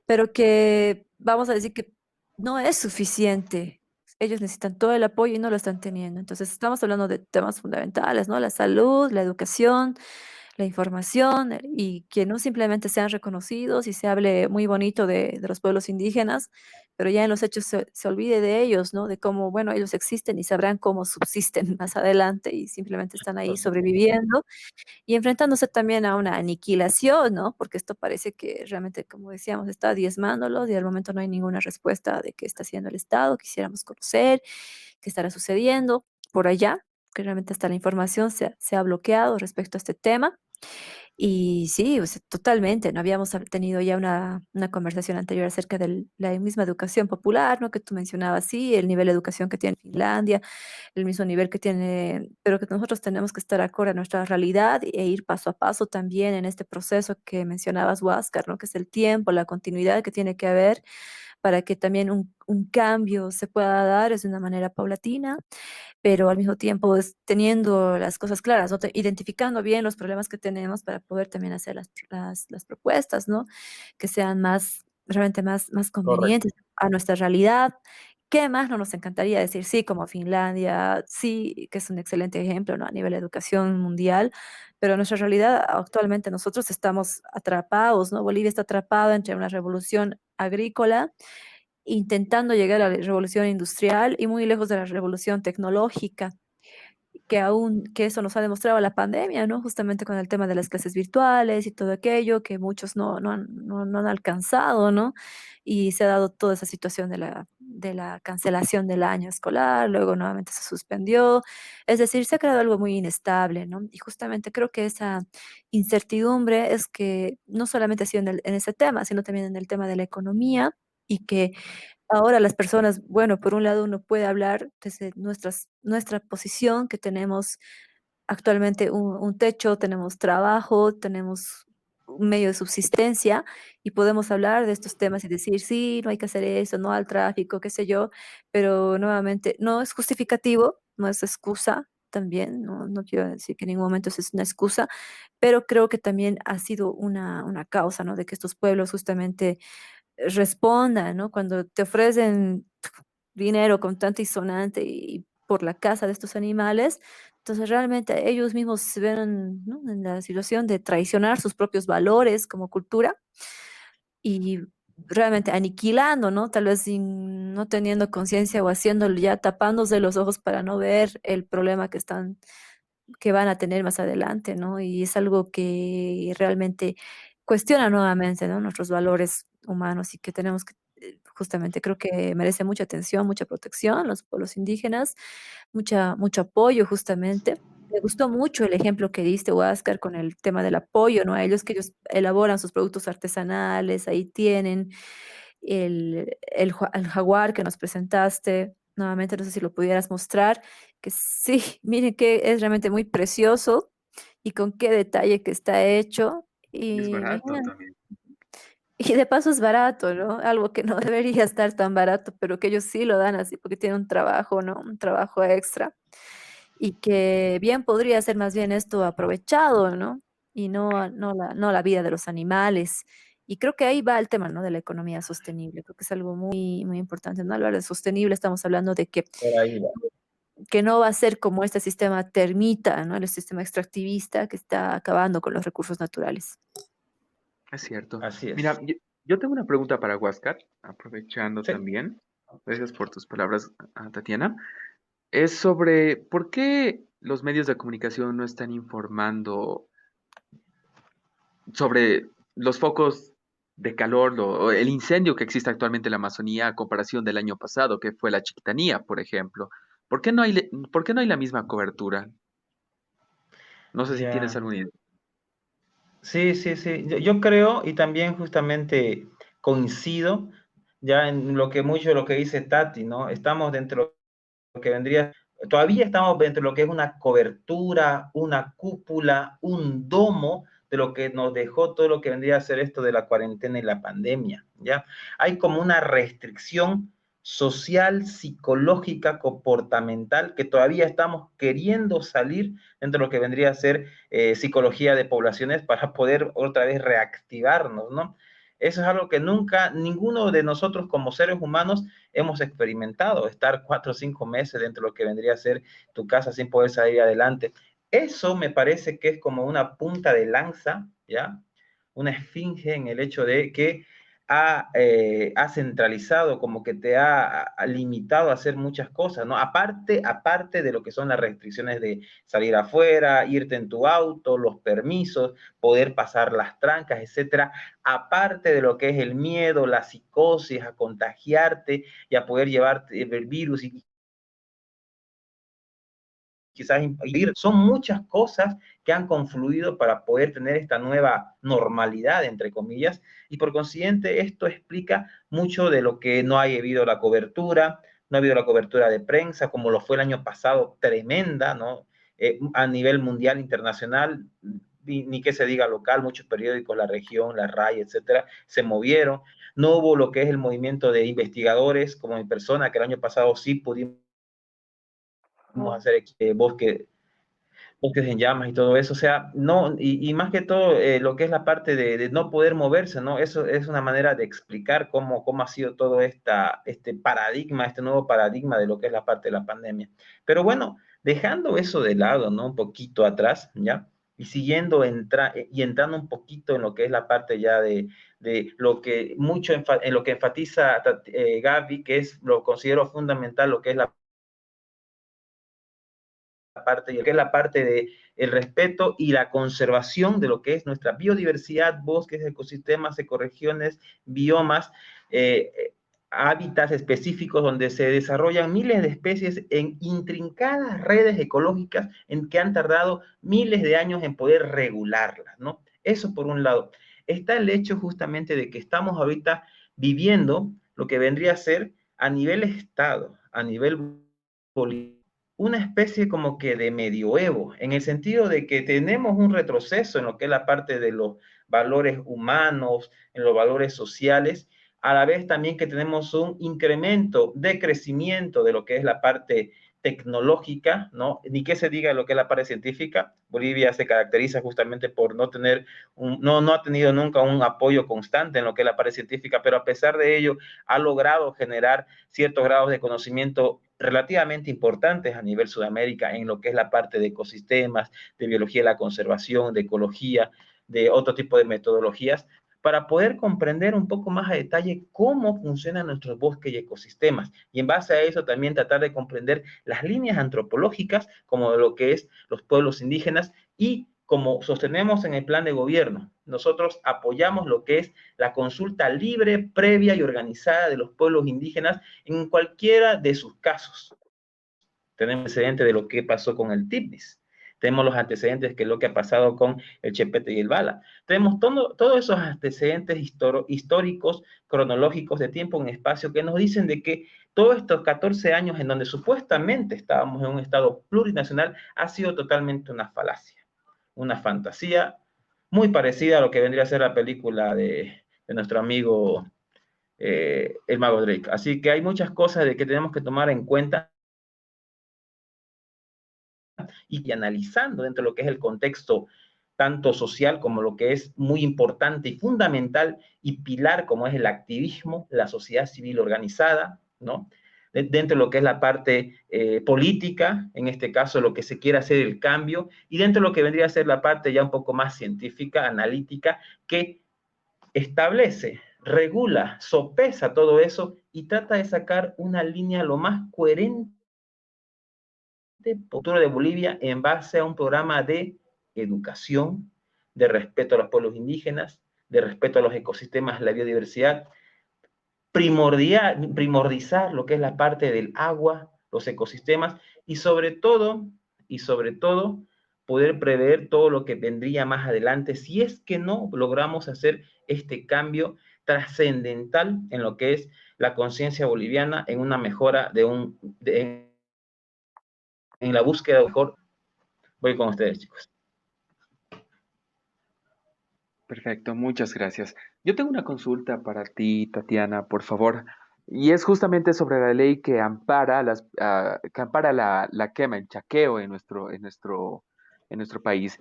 pero que vamos a decir que no es suficiente. Ellos necesitan todo el apoyo y no lo están teniendo. Entonces, estamos hablando de temas fundamentales, ¿no? La salud, la educación, la información y que no simplemente sean reconocidos y se hable muy bonito de los pueblos indígenas, pero ya en los hechos se olvide de ellos, ¿no? De cómo, bueno, ellos existen y sabrán cómo subsisten más adelante y simplemente están ahí Por supuesto. sobreviviendo y enfrentándose también a una aniquilación, ¿no? Porque esto parece que realmente, como decíamos, está diezmándolos y al momento no hay ninguna respuesta de qué está haciendo el Estado. Quisiéramos conocer qué estará sucediendo por allá, que realmente hasta la información se ha bloqueado respecto a este tema. Y sí, o sea, totalmente, no habíamos tenido ya una conversación anterior acerca de la misma educación popular, ¿no? Que tú mencionabas, sí, el nivel de educación que tiene Finlandia, el mismo nivel que tiene, pero que nosotros tenemos que estar acorde a nuestra realidad e ir paso a paso también en este proceso que mencionabas, Huáscar, ¿no? Que es el tiempo, la continuidad que tiene que haber para que también un cambio se pueda dar es de una manera paulatina, pero al mismo tiempo es teniendo las cosas claras, ¿no? Identificando bien los problemas que tenemos para poder también hacer las propuestas, ¿no? Que sean realmente más Correcto. convenientes a nuestra realidad. ¿Qué más no nos encantaría decir? Sí, como Finlandia, sí, que es un excelente ejemplo, ¿no? A nivel de educación mundial, pero nuestra realidad actualmente nosotros estamos atrapados, ¿no? Bolivia está atrapado entre una revolución agrícola intentando llegar a la revolución industrial y muy lejos de la revolución tecnológica, que eso nos ha demostrado la pandemia, ¿no? Justamente con el tema de las clases virtuales y todo aquello que muchos no han alcanzado, ¿no? Y se ha dado toda esa situación de la cancelación del año escolar, luego nuevamente se suspendió, es decir, se ha creado algo muy inestable, ¿no? Y justamente creo que esa incertidumbre es que no solamente ha sido en ese tema, sino también en el tema de la economía y que ahora las personas, bueno, por un lado uno puede hablar desde nuestra posición que tenemos actualmente un techo, tenemos trabajo, tenemos un medio de subsistencia y podemos hablar de estos temas y decir, sí, no hay que hacer eso, no al tráfico, qué sé yo, pero nuevamente no es justificativo, no es excusa también, no quiero decir que en ningún momento es una excusa, pero creo que también ha sido una causa, ¿no? De que estos pueblos justamente respondan, ¿no? Cuando te ofrecen dinero con tanta sonante y por la caza de estos animales, entonces realmente ellos mismos se ven, ¿no? En la situación de traicionar sus propios valores como cultura y realmente aniquilando, ¿no? Tal vez no teniendo conciencia o haciéndolo ya tapándose los ojos para no ver el problema que van a tener más adelante, ¿no? Y es algo que realmente cuestiona nuevamente, ¿no? Nuestros valores humanos y que tenemos que, justamente, creo que merece mucha atención, mucha protección, los pueblos indígenas, mucho apoyo, justamente. Me gustó mucho el ejemplo que diste, Huáscar, con el tema del apoyo, ¿no? A ellos que ellos elaboran sus productos artesanales, ahí tienen el jaguar que nos presentaste. Nuevamente, no sé si lo pudieras mostrar, que sí, miren que es realmente muy precioso y con qué detalle que está hecho. Y es Y barato imagínate, también. y de paso es barato, ¿no? Algo que no debería estar tan barato, pero que ellos sí lo dan así porque tienen un trabajo, ¿no? Un trabajo extra y que bien podría ser más bien esto aprovechado, ¿no? Y no la vida de los animales. Y creo que ahí va el tema, ¿no? De la economía sostenible. Creo que es algo muy importante, ¿no? Hablar de sostenible, estamos hablando de Por ahí va. que no va a ser como este sistema termita, ¿no? El sistema extractivista que está acabando con los recursos naturales. Es cierto. Así Mira, es. yo tengo una pregunta para Huáscar, aprovechando Sí. también. Gracias por tus palabras, Tatiana. Es sobre por qué los medios de comunicación no están informando sobre los focos de calor, o el incendio que existe actualmente en la Amazonía a comparación del año pasado, que fue la Chiquitanía, por ejemplo. ¿Por qué no hay la misma cobertura? No sé si tienes Ya. alguna idea. Sí, sí, sí. Yo creo y también justamente coincido ya en lo que mucho de lo que dice Tati, ¿no? Estamos dentro de lo que vendría, todavía estamos dentro de lo que es una cobertura, una cúpula, un domo de lo que nos dejó todo lo que vendría a ser esto de la cuarentena y la pandemia, ¿ya? Hay como una restricción social, psicológica, comportamental, que todavía estamos queriendo salir dentro de lo que vendría a ser psicología de poblaciones para poder otra vez reactivarnos, ¿no? Eso es algo que nunca, ninguno de nosotros como seres humanos hemos experimentado, estar 4 o 5 meses dentro de lo que vendría a ser tu casa sin poder salir adelante. Eso me parece que es como una punta de lanza, ¿ya? Una esfinge en el hecho de que ha centralizado, como que te ha limitado a hacer muchas cosas, ¿no? Aparte de lo que son las restricciones de salir afuera, irte en tu auto, los permisos, poder pasar las trancas, etcétera, aparte de lo que es el miedo, la psicosis a contagiarte y a poder llevarte el virus y quizás impedir. Son muchas cosas que han confluido para poder tener esta nueva normalidad, entre comillas, y por consiguiente esto explica mucho de lo que no ha habido la cobertura, no ha habido la cobertura de prensa, como lo fue el año pasado, tremenda, ¿no? A nivel mundial, internacional, ni que se diga local, muchos periódicos, la región, la RAI, etcétera, se movieron. No hubo lo que es el movimiento de investigadores, como mi persona, que el año pasado sí pudimos hacer bosques en llamas y todo eso, o sea, no, y más que todo lo que es la parte de no poder moverse, ¿no? Eso es una manera de explicar cómo ha sido todo este paradigma, este nuevo paradigma de lo que es la parte de la pandemia. Pero bueno, dejando eso de lado, ¿no? Un poquito atrás, ¿ya? Y siguiendo y entrando un poquito en lo que es la parte ya de lo que mucho en lo que enfatiza Gaby, que es lo considero fundamental, lo que es la parte, que es la parte de el respeto y la conservación de lo que es nuestra biodiversidad, bosques, ecosistemas, ecorregiones, biomas, hábitats específicos donde se desarrollan miles de especies en intrincadas redes ecológicas en que han tardado miles de años en poder regularlas, ¿no? Eso por un lado. Está el hecho justamente de que estamos ahorita viviendo lo que vendría a ser a nivel Estado, a nivel político, una especie como que de medioevo, en el sentido de que tenemos un retroceso en lo que es la parte de los valores humanos, en los valores sociales, a la vez también que tenemos un incremento de crecimiento de lo que es la parte tecnológica, ¿no? Ni que se diga lo que es la parte científica. Bolivia se caracteriza justamente por no tener, no ha tenido nunca un apoyo constante en lo que es la parte científica, pero a pesar de ello ha logrado generar ciertos grados de conocimiento relativamente importantes a nivel Sudamérica en lo que es la parte de ecosistemas, de biología de la conservación, de ecología, de otro tipo de metodologías, para poder comprender un poco más a detalle cómo funcionan nuestros bosques y ecosistemas. Y en base a eso también tratar de comprender las líneas antropológicas como de lo que es los pueblos indígenas y como sostenemos en el plan de gobierno, nosotros apoyamos lo que es la consulta libre, previa y organizada de los pueblos indígenas en cualquiera de sus casos. Tenemos antecedentes de lo que pasó con el TIPNIS. Tenemos los antecedentes que es lo que ha pasado con el Chepete y el Bala. Tenemos todos esos antecedentes históricos, cronológicos de tiempo en espacio que nos dicen de que todos estos 14 años en donde supuestamente estábamos en un estado plurinacional ha sido totalmente una falacia, una fantasía muy parecida a lo que vendría a ser la película de nuestro amigo el Mago Drake. Así que hay muchas cosas de que tenemos que tomar en cuenta y analizando dentro de lo que es el contexto tanto social como lo que es muy importante y fundamental y pilar como es el activismo, la sociedad civil organizada, ¿no? Dentro de lo que es la parte política, en este caso lo que se quiere hacer el cambio, y dentro de lo que vendría a ser la parte ya un poco más científica, analítica, que establece, regula, sopesa todo eso y trata de sacar una línea lo más coherente futuro de Bolivia en base a un programa de educación, de respeto a los pueblos indígenas, de respeto a los ecosistemas, la biodiversidad, primordializar lo que es la parte del agua, los ecosistemas y sobre todo, poder prever todo lo que vendría más adelante si es que no logramos hacer este cambio trascendental en lo que es la conciencia boliviana en una mejora en la búsqueda de mejor. Voy con ustedes, chicos. Perfecto, muchas gracias. Yo tengo una consulta para ti, Tatiana, por favor, y es justamente sobre la ley que ampara que ampara la quema, el chaqueo en nuestro país.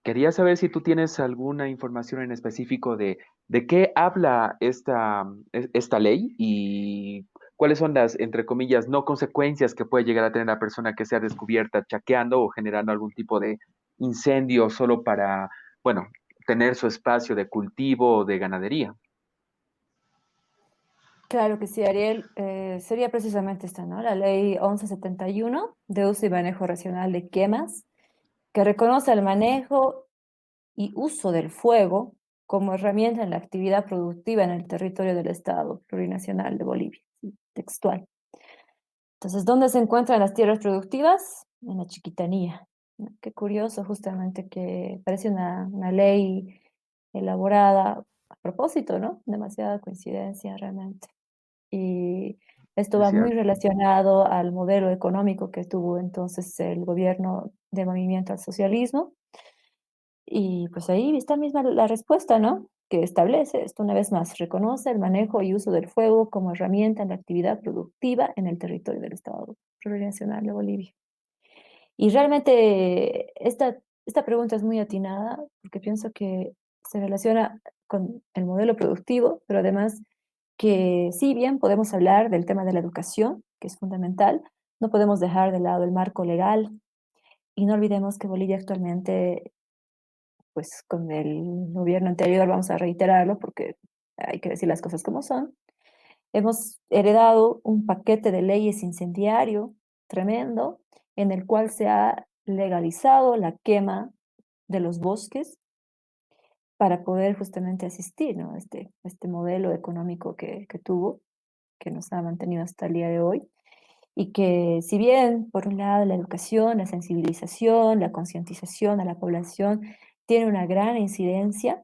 Quería saber si tú tienes alguna información en específico de qué habla esta ley y cuáles son las, entre comillas, no consecuencias que puede llegar a tener la persona que sea descubierta chaqueando o generando algún tipo de incendio solo para, bueno, tener su espacio de cultivo o de ganadería. Claro que sí, Ariel. Sería precisamente esta, ¿no? La ley 1171 de uso y manejo racional de quemas, que reconoce el manejo y uso del fuego como herramienta en la actividad productiva en el territorio del Estado plurinacional de Bolivia. Sí, textual. Entonces, ¿dónde se encuentran las tierras productivas? En la Chiquitanía. ¿No? Qué curioso, justamente, que parece una ley elaborada a propósito, ¿no? Demasiada coincidencia realmente. Y esto Es va muy cierto. relacionado al modelo económico que tuvo entonces el gobierno de movimiento al socialismo. Y pues ahí está misma la respuesta, ¿no? Que establece esto una vez más, reconoce el manejo y uso del fuego como herramienta en la actividad productiva en el territorio del Estado Plurinacional de Bolivia. Y realmente esta pregunta es muy atinada porque pienso que se relaciona con el modelo productivo, pero además que si bien podemos hablar del tema de la educación, que es fundamental, no podemos dejar de lado el marco legal y no olvidemos que Bolivia actualmente, pues con el gobierno anterior, vamos a reiterarlo porque hay que decir las cosas como son, hemos heredado un paquete de leyes incendiario tremendo en el cual se ha legalizado la quema de los bosques para poder justamente asistir, ¿no? Este modelo económico que tuvo, que nos ha mantenido hasta el día de hoy. Y que si bien, por un lado, la educación, la sensibilización, la concientización a la población tiene una gran incidencia,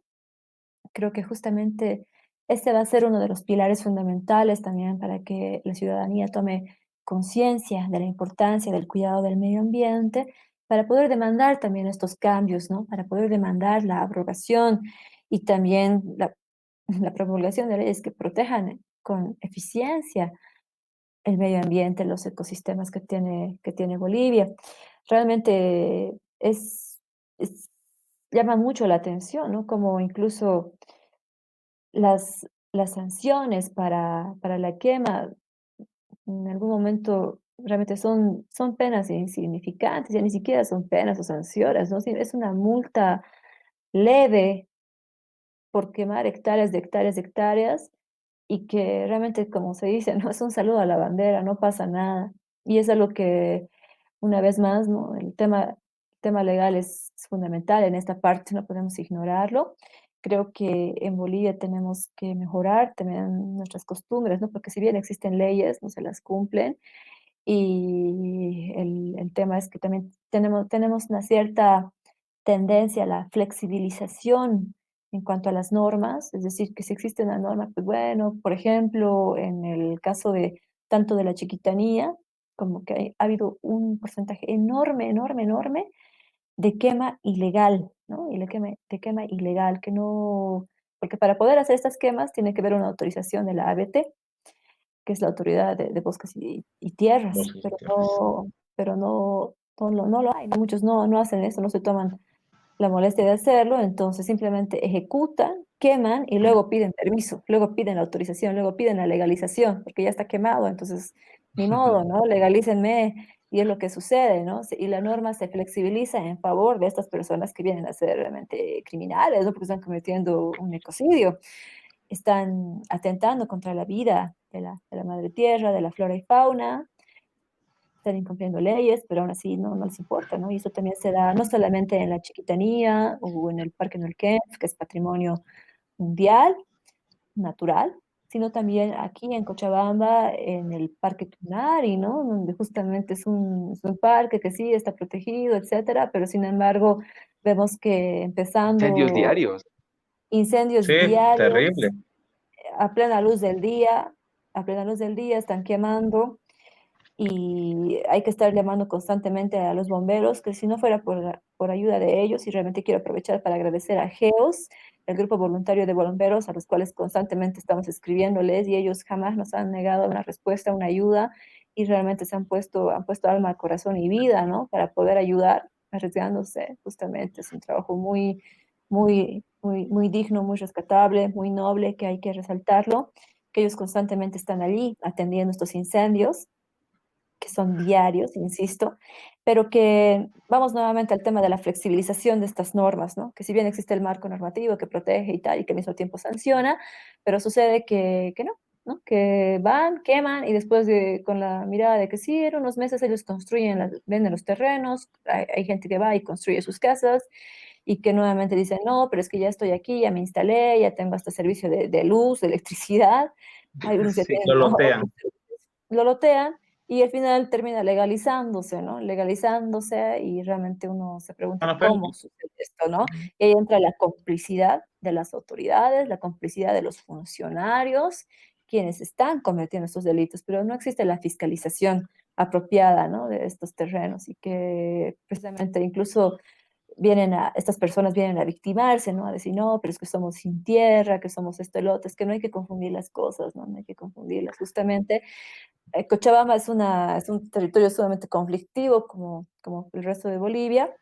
creo que justamente este va a ser uno de los pilares fundamentales también para que la ciudadanía tome conciencia de la importancia del cuidado del medio ambiente para poder demandar también estos cambios, ¿no? Para poder demandar la abrogación y también la promulgación de leyes que protejan con eficiencia el medio ambiente, los ecosistemas que tiene Bolivia. Realmente llama mucho la atención, ¿no? Como incluso las sanciones para la quema en algún momento realmente son penas insignificantes, ya ni siquiera son penas o sanciones, ¿no? Sí, es una multa leve por quemar hectáreas de hectáreas de hectáreas y que realmente, como se dice, no es un saludo a la bandera, no pasa nada. Y es algo que, una vez más, ¿no? El tema legal es fundamental en esta parte, no podemos ignorarlo. Creo que en Bolivia tenemos que mejorar también nuestras costumbres, ¿no? Porque si bien existen leyes, no se las cumplen. Y el tema es que también tenemos una cierta tendencia a la flexibilización en cuanto a las normas, es decir, que si existe una norma, pues bueno, por ejemplo, en el caso de tanto de la chiquitanía, como que ha habido un porcentaje enorme, enorme, enorme de quema ilegal, ¿no? Y de quema ilegal, que no, porque para poder hacer estas quemas tiene que haber una autorización de la ABT, que es la Autoridad de Bosques y Tierras, Bosques y pero tierras. no lo hay, ¿no? Muchos no hacen eso, no se toman la molestia de hacerlo, entonces simplemente ejecutan, queman y luego piden permiso, luego piden la autorización, luego piden la legalización, porque ya está quemado, entonces ni modo, ¿no? Legalícenme y es lo que sucede, ¿no? Y la norma se flexibiliza en favor de estas personas que vienen a ser realmente criminales, ¿no? Porque están cometiendo un ecocidio, están atentando contra la vida de la madre tierra, de la flora y fauna, están incumpliendo leyes, pero aún así no les importa, ¿no? Y eso también se da no solamente en la Chiquitanía o en el Parque Neuquén, que es patrimonio mundial, natural, sino también aquí en Cochabamba, en el Parque Tunari, ¿no? Donde justamente es un parque que sí está protegido, etcétera, pero sin embargo vemos que Incendios empezando diarios. incendios Sí, diarios terrible. a plena luz del día, a plena luz del día están quemando y hay que estar llamando constantemente a los bomberos, que si no fuera por ayuda de ellos, y realmente quiero aprovechar para agradecer a GEOS, el grupo voluntario de bomberos, a los cuales constantemente estamos escribiéndoles y ellos jamás nos han negado una respuesta, una ayuda, y realmente han puesto alma, corazón y vida, ¿no? Para poder ayudar, arriesgándose, justamente. Es un trabajo muy, muy, muy, muy digno, muy rescatable, muy noble, que hay que resaltarlo, que ellos constantemente están allí atendiendo estos incendios que son diarios, insisto, pero que vamos nuevamente al tema de la flexibilización de estas normas, ¿no? Que si bien existe el marco normativo que protege y tal, y que al mismo tiempo sanciona, pero sucede que no, ¿no? Que van, queman y después con la mirada de que sí, en unos meses ellos venden los terrenos, hay gente que va y construye sus casas y que nuevamente dicen, no, pero es que ya estoy aquí, ya me instalé, ya tengo hasta servicio de luz, de electricidad, algunos ya Sí, tienen lo otros lotean. servicios, lo lotean y al final termina legalizándose, ¿no? Legalizándose y realmente uno se pregunta Bueno, pues, cómo sucede esto, ¿no? Y ahí entra la complicidad de las autoridades, la complicidad de los funcionarios, quienes están cometiendo estos delitos, pero no existe la fiscalización apropiada, ¿no? De estos terrenos y que precisamente incluso estas personas vienen a victimarse, ¿no? A decir, no, pero es que somos sin tierra, que somos esto y lo otro, es que no hay que confundir las cosas, ¿no? No hay que confundirlas. Justamente Cochabamba es un territorio sumamente conflictivo, como el resto de Bolivia.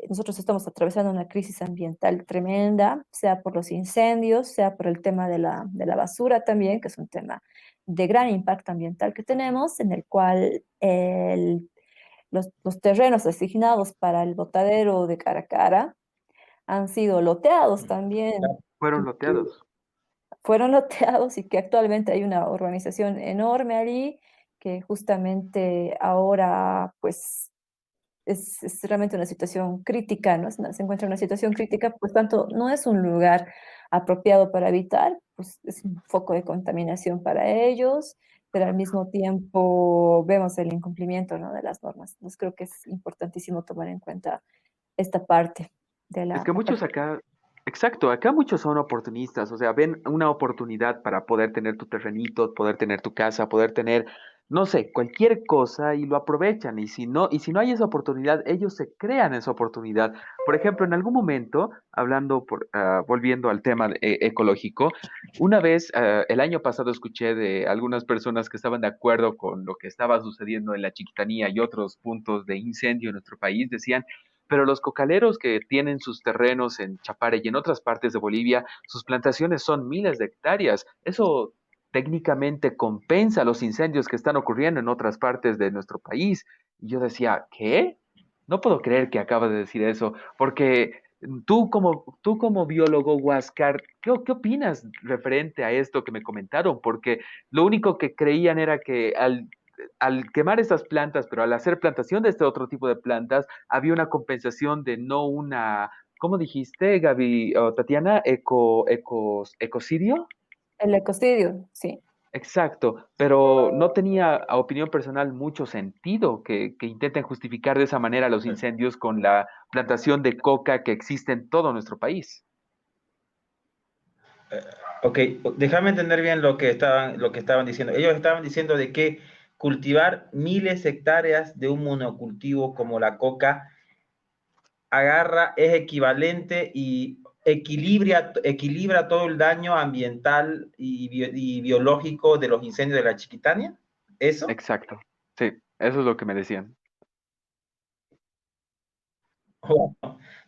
Nosotros estamos atravesando una crisis ambiental tremenda, sea por los incendios, sea por el tema de la basura también, que es un tema de gran impacto ambiental que tenemos, en el cual los terrenos asignados para el botadero de Caracara han sido loteados también, Fueron y que loteados. fueron loteados y que actualmente hay una urbanización enorme allí, que justamente ahora pues es realmente una situación crítica, ¿no? Se encuentra en una situación crítica, pues tanto no es un lugar apropiado para habitar, pues es un foco de contaminación para ellos, pero al mismo tiempo vemos el incumplimiento, ¿no? De las normas. Entonces creo que es importantísimo tomar en cuenta esta parte de Es la, que la muchos parte. acá, exacto, acá muchos son oportunistas, o sea, ven una oportunidad para poder tener tu terrenito, poder tener tu casa, poder tener no sé, cualquier cosa y lo aprovechan. Y si no hay esa oportunidad, ellos se crean esa oportunidad. Por ejemplo, en algún momento, volviendo al tema ecológico, una vez, el año pasado escuché de algunas personas que estaban de acuerdo con lo que estaba sucediendo en la Chiquitanía y otros puntos de incendio en nuestro país, decían, pero los cocaleros que tienen sus terrenos en Chapare y en otras partes de Bolivia, sus plantaciones son miles de hectáreas. Eso técnicamente compensa los incendios que están ocurriendo en otras partes de nuestro país. Y yo decía, ¿qué? No puedo creer que acaba de decir eso, porque tú como biólogo, Huáscar, ¿qué opinas referente a esto que me comentaron? Porque lo único que creían era que al quemar estas plantas, pero al hacer plantación de este otro tipo de plantas, había una compensación de no una, ¿cómo dijiste, Gaby o Tatiana? Ecocidio. El ecocidio, sí. Exacto, pero no tenía, a opinión personal, mucho sentido que intenten justificar de esa manera los incendios con la plantación de coca que existe en todo nuestro país. Ok, déjame entender bien lo que estaban diciendo. Ellos estaban diciendo de que cultivar miles de hectáreas de un monocultivo como la coca es equivalente y equilibra todo el daño ambiental y biológico de los incendios de la Chiquitania. ¿Eso? Exacto, sí, eso es lo que me decían. Oh,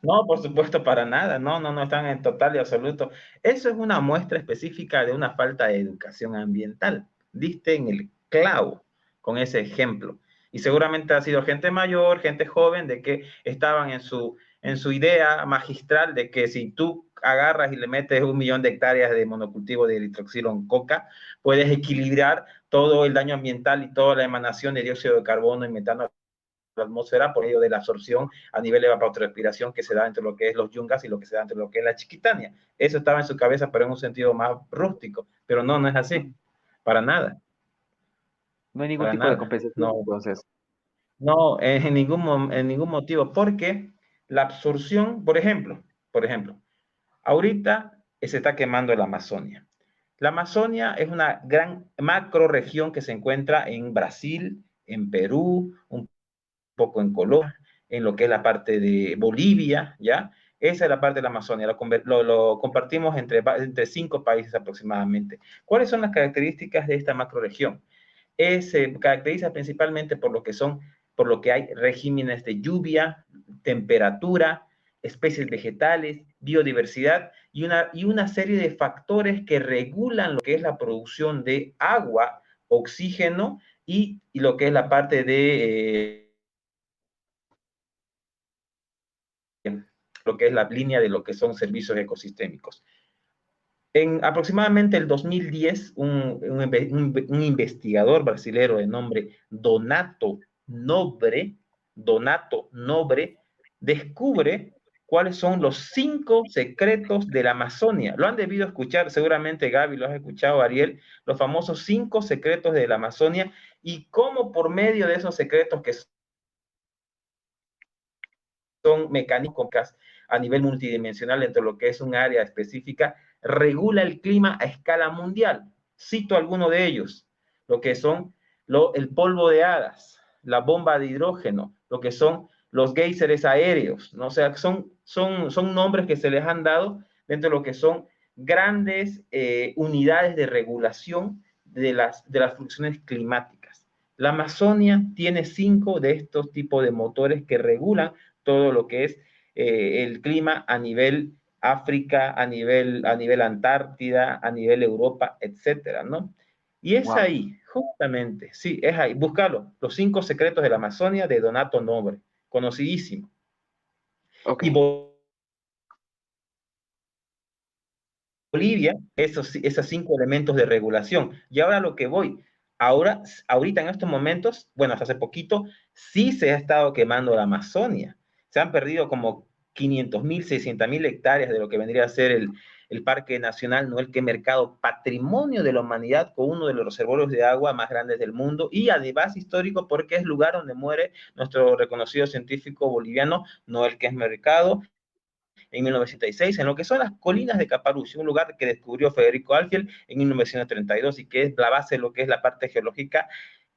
no, por supuesto, para nada. No, no, no están en total y absoluto. Eso es una muestra específica de una falta de educación ambiental. Diste en el clavo con ese ejemplo. Y seguramente ha sido gente mayor, gente joven, de que estaban en su idea magistral de que si tú agarras y le metes 1 millón de hectáreas de monocultivo de eritroxilo en coca, puedes equilibrar todo el daño ambiental y toda la emanación de dióxido de carbono y metano la atmósfera por medio de la absorción a nivel de evapotranspiración que se da entre lo que es los yungas y lo que se da entre lo que es la Chiquitania. Eso estaba en su cabeza, pero en un sentido más rústico. Pero no, no es así. Para nada. No hay ningún Para tipo de nada. compensación, No, entonces. no en ningún motivo. Porque la absorción, por ejemplo, ahorita se está quemando la Amazonia. La Amazonia es una gran macro región que se encuentra en Brasil, en Perú, un poco en Colombia, en lo que es la parte de Bolivia, ¿ya? Esa es la parte de la Amazonia, lo compartimos entre 5 países aproximadamente. ¿Cuáles son las características de esta macroregión? Se caracteriza principalmente por lo que hay regímenes de lluvia, temperatura, especies vegetales, biodiversidad y una serie de factores que regulan lo que es la producción de agua, oxígeno y lo que es la parte de lo que es la línea de lo que son servicios ecosistémicos. En aproximadamente el 2010, un investigador brasileño de nombre Donato Nobre, descubre cuáles son los 5 secretos de la Amazonia. Lo han debido escuchar, seguramente Gaby lo has escuchado, Ariel, los famosos 5 secretos de la Amazonia y cómo por medio de esos secretos que son mecánicas a nivel multidimensional dentro de lo que es un área específica, regula el clima a escala mundial. Cito algunos de ellos, lo que son el polvo de hadas, la bomba de hidrógeno, lo que son los géiseres aéreos, ¿no? O sea, son nombres que se les han dado dentro de lo que son grandes unidades de regulación de las funciones climáticas. La Amazonia tiene 5 de estos tipos de motores que regulan todo lo que es el clima a nivel África, a nivel Antártida, a nivel Europa, etcétera, ¿no? Y es Wow. ahí, justamente, sí, es ahí. Búscalo, Los 5 secretos de la Amazonia de Donato Nobre, conocidísimo. Ok. Y Bolivia, esos 5 elementos de regulación. Y ahora lo que voy, ahorita en estos momentos, bueno, hasta hace poquito, sí se ha estado quemando la Amazonia. Se han perdido como 500.000, 600.000 hectáreas de lo que vendría a ser el Parque Nacional Noel Que Mercado, patrimonio de la humanidad, con uno de los reservorios de agua más grandes del mundo y además histórico porque es lugar donde muere nuestro reconocido científico boliviano Noel Que Mercado en 1906, en lo que son las colinas de Caparucci, un lugar que descubrió Federico Alfield en 1932 y que es la base de lo que es la parte geológica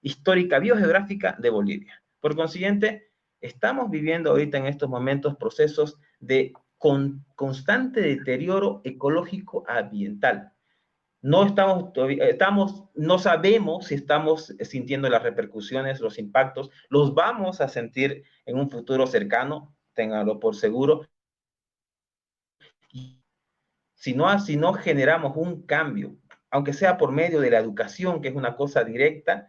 histórica biogeográfica de Bolivia. Por consiguiente, estamos viviendo ahorita en estos momentos procesos de constante deterioro ecológico ambiental. No sabemos si estamos sintiendo las repercusiones, los impactos, los vamos a sentir en un futuro cercano, ténganlo por seguro. Si no generamos un cambio, aunque sea por medio de la educación, que es una cosa directa,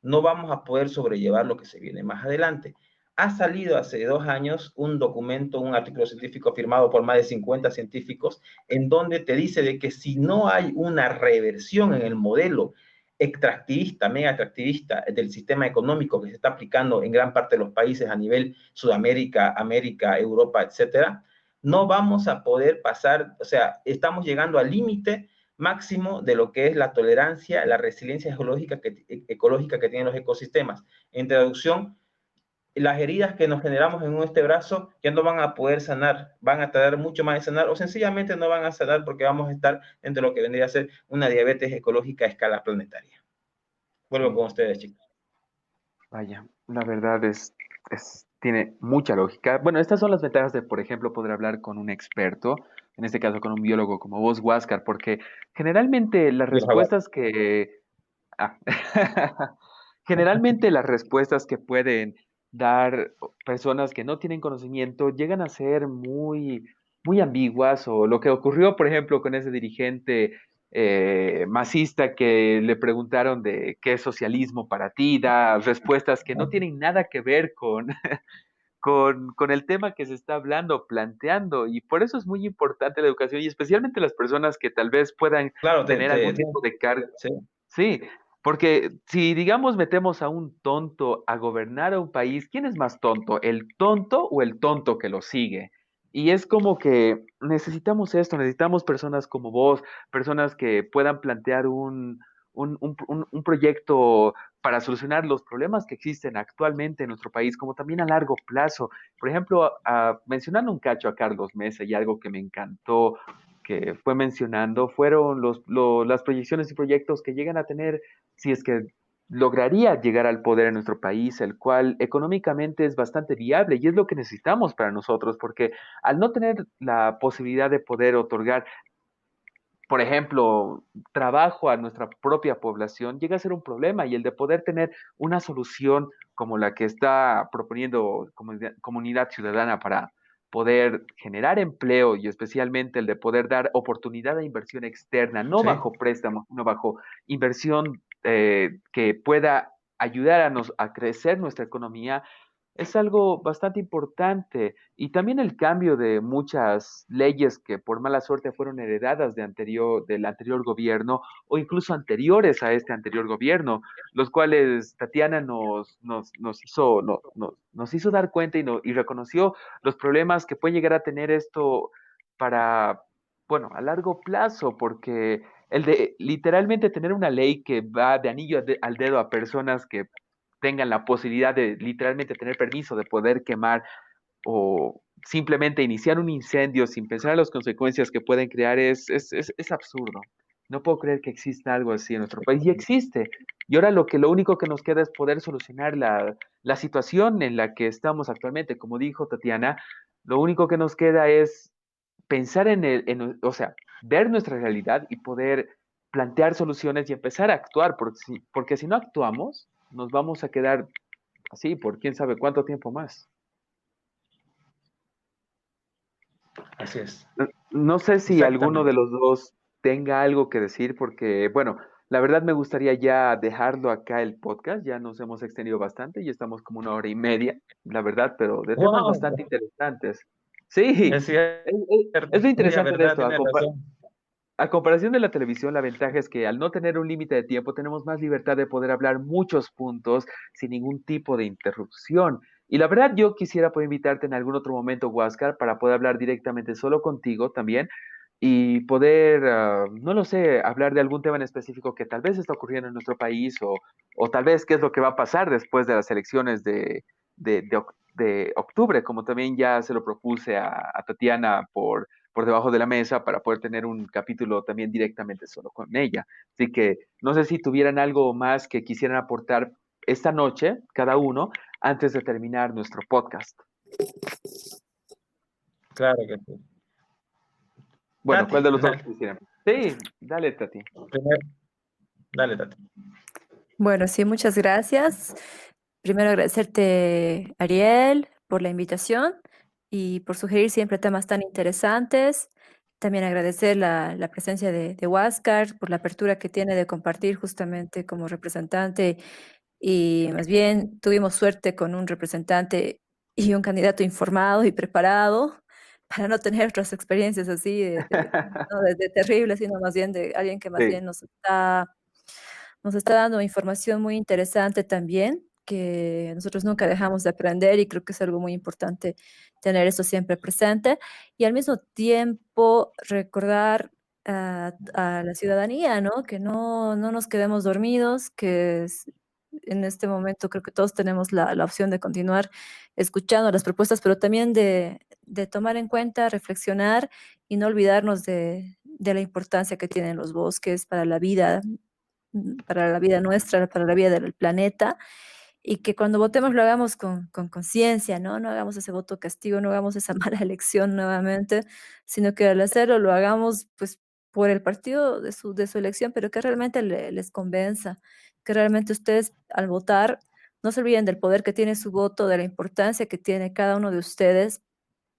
no vamos a poder sobrellevar lo que se viene más adelante. Ha salido hace 2 años un documento, un artículo científico firmado por más de 50 científicos, en donde te dice de que si no hay una reversión en el modelo extractivista, mega extractivista del sistema económico que se está aplicando en gran parte de los países a nivel Sudamérica, América, Europa, etcétera, no vamos a poder pasar, o sea, estamos llegando al límite máximo de lo que es la tolerancia, la resiliencia ecológica que tienen los ecosistemas. En traducción, las heridas que nos generamos en este brazo ya no van a poder sanar, van a tardar mucho más en sanar o sencillamente no van a sanar porque vamos a estar entre lo que vendría a ser una diabetes ecológica a escala planetaria. Vuelvo con ustedes, chicos. Vaya, la verdad tiene mucha lógica. Bueno, estas son las ventajas de, por ejemplo, poder hablar con un experto, en este caso con un biólogo como vos, Huáscar, porque generalmente las respuestas que... Ah, generalmente las respuestas que pueden dar personas que no tienen conocimiento llegan a ser muy ambiguas, o lo que ocurrió, por ejemplo, con ese dirigente masista que le preguntaron de qué es socialismo para ti, da respuestas que no tienen nada que ver con el tema que se está hablando, planteando, y por eso es muy importante la educación, y especialmente las personas que tal vez puedan Claro, tener algún tipo de cargo. sí. Sí, porque si, digamos, metemos a un tonto a gobernar a un país, ¿quién es más tonto? ¿El tonto o el tonto que lo sigue? Y es como que necesitamos esto, necesitamos personas como vos, personas que puedan plantear un proyecto para solucionar los problemas que existen actualmente en nuestro país, como también a largo plazo. Por ejemplo, mencionando un cacho a Carlos Mesa y algo que me encantó que fue mencionando fueron las proyecciones y proyectos que llegan a tener si es que lograría llegar al poder en nuestro país, el cual económicamente es bastante viable y es lo que necesitamos para nosotros, porque al no tener la posibilidad de poder otorgar, por ejemplo, trabajo a nuestra propia población, llega a ser un problema, y el de poder tener una solución como la que está proponiendo Comunidad Ciudadana para poder generar empleo, y especialmente el de poder dar oportunidad de inversión externa, no Sí. bajo préstamos, sino bajo inversión que pueda ayudar a crecer nuestra economía, es algo bastante importante. Y también el cambio de muchas leyes que por mala suerte fueron heredadas del anterior gobierno, o incluso anteriores a este anterior gobierno, los cuales Tatiana nos hizo dar cuenta y reconoció los problemas que puede llegar a tener esto para, bueno, a largo plazo, porque el de literalmente tener una ley que va de anillo al dedo a personas que tengan la posibilidad de literalmente tener permiso de poder quemar o simplemente iniciar un incendio sin pensar en las consecuencias que pueden crear es absurdo. No puedo creer que exista algo así en nuestro país, y existe. Y ahora lo único que nos queda es poder solucionar la situación en la que estamos actualmente. Como dijo Tatiana, lo único que nos queda es pensar o sea, ver nuestra realidad y poder plantear soluciones y empezar a actuar, porque si no actuamos, nos vamos a quedar así por quién sabe cuánto tiempo más. Así es. No sé si alguno de Exactamente. los dos tenga algo que decir, porque, bueno, la verdad me gustaría ya dejarlo acá el podcast. Ya nos hemos extendido bastante y estamos como 1 hora y media, la verdad, pero de temas bastante Wow, interesantes. Sí, es cierto, es lo sí, interesante de verdad, esto. tiene razón. A comparación de la televisión, la ventaja es que al no tener un límite de tiempo, tenemos más libertad de poder hablar muchos puntos sin ningún tipo de interrupción. Y la verdad, yo quisiera poder invitarte en algún otro momento, Huáscar, para poder hablar directamente solo contigo también y poder, no lo sé, hablar de algún tema en específico que tal vez está ocurriendo en nuestro país, o tal vez qué es lo que va a pasar después de las elecciones de octubre, como también ya se lo propuse a Tatiana por debajo de la mesa para poder tener un capítulo también directamente solo con ella. Así que no sé si tuvieran algo más que quisieran aportar esta noche, cada uno, antes de terminar nuestro podcast. Claro que sí. Bueno, Tati, ¿cuál de los dos dale. quisieran? Sí, dale, Tati. Primero, dale, Tati. Bueno, sí, muchas gracias. Primero agradecerte, Ariel, por la invitación y por sugerir siempre temas tan interesantes. También agradecer la presencia de Huáscar por la apertura que tiene de compartir justamente como representante. Y más bien tuvimos suerte con un representante y un candidato informado y preparado para no tener otras experiencias así no de terribles, sino más bien de alguien que más Sí, bien nos está dando información muy interesante también, que nosotros nunca dejamos de aprender y creo que es algo muy importante tener eso siempre presente. Y al mismo tiempo recordar a la ciudadanía, ¿no? Que no nos quedemos dormidos, en este momento creo que todos tenemos la opción de continuar escuchando las propuestas, pero también de tomar en cuenta, reflexionar y no olvidarnos de la importancia que tienen los bosques para la vida nuestra, para la vida del planeta, y que cuando votemos lo hagamos con conciencia, ¿no? No hagamos ese voto castigo, no hagamos esa mala elección nuevamente, sino que al hacerlo lo hagamos pues por el partido de su elección, pero que realmente les convenza, que realmente ustedes al votar no se olviden del poder que tiene su voto, de la importancia que tiene cada uno de ustedes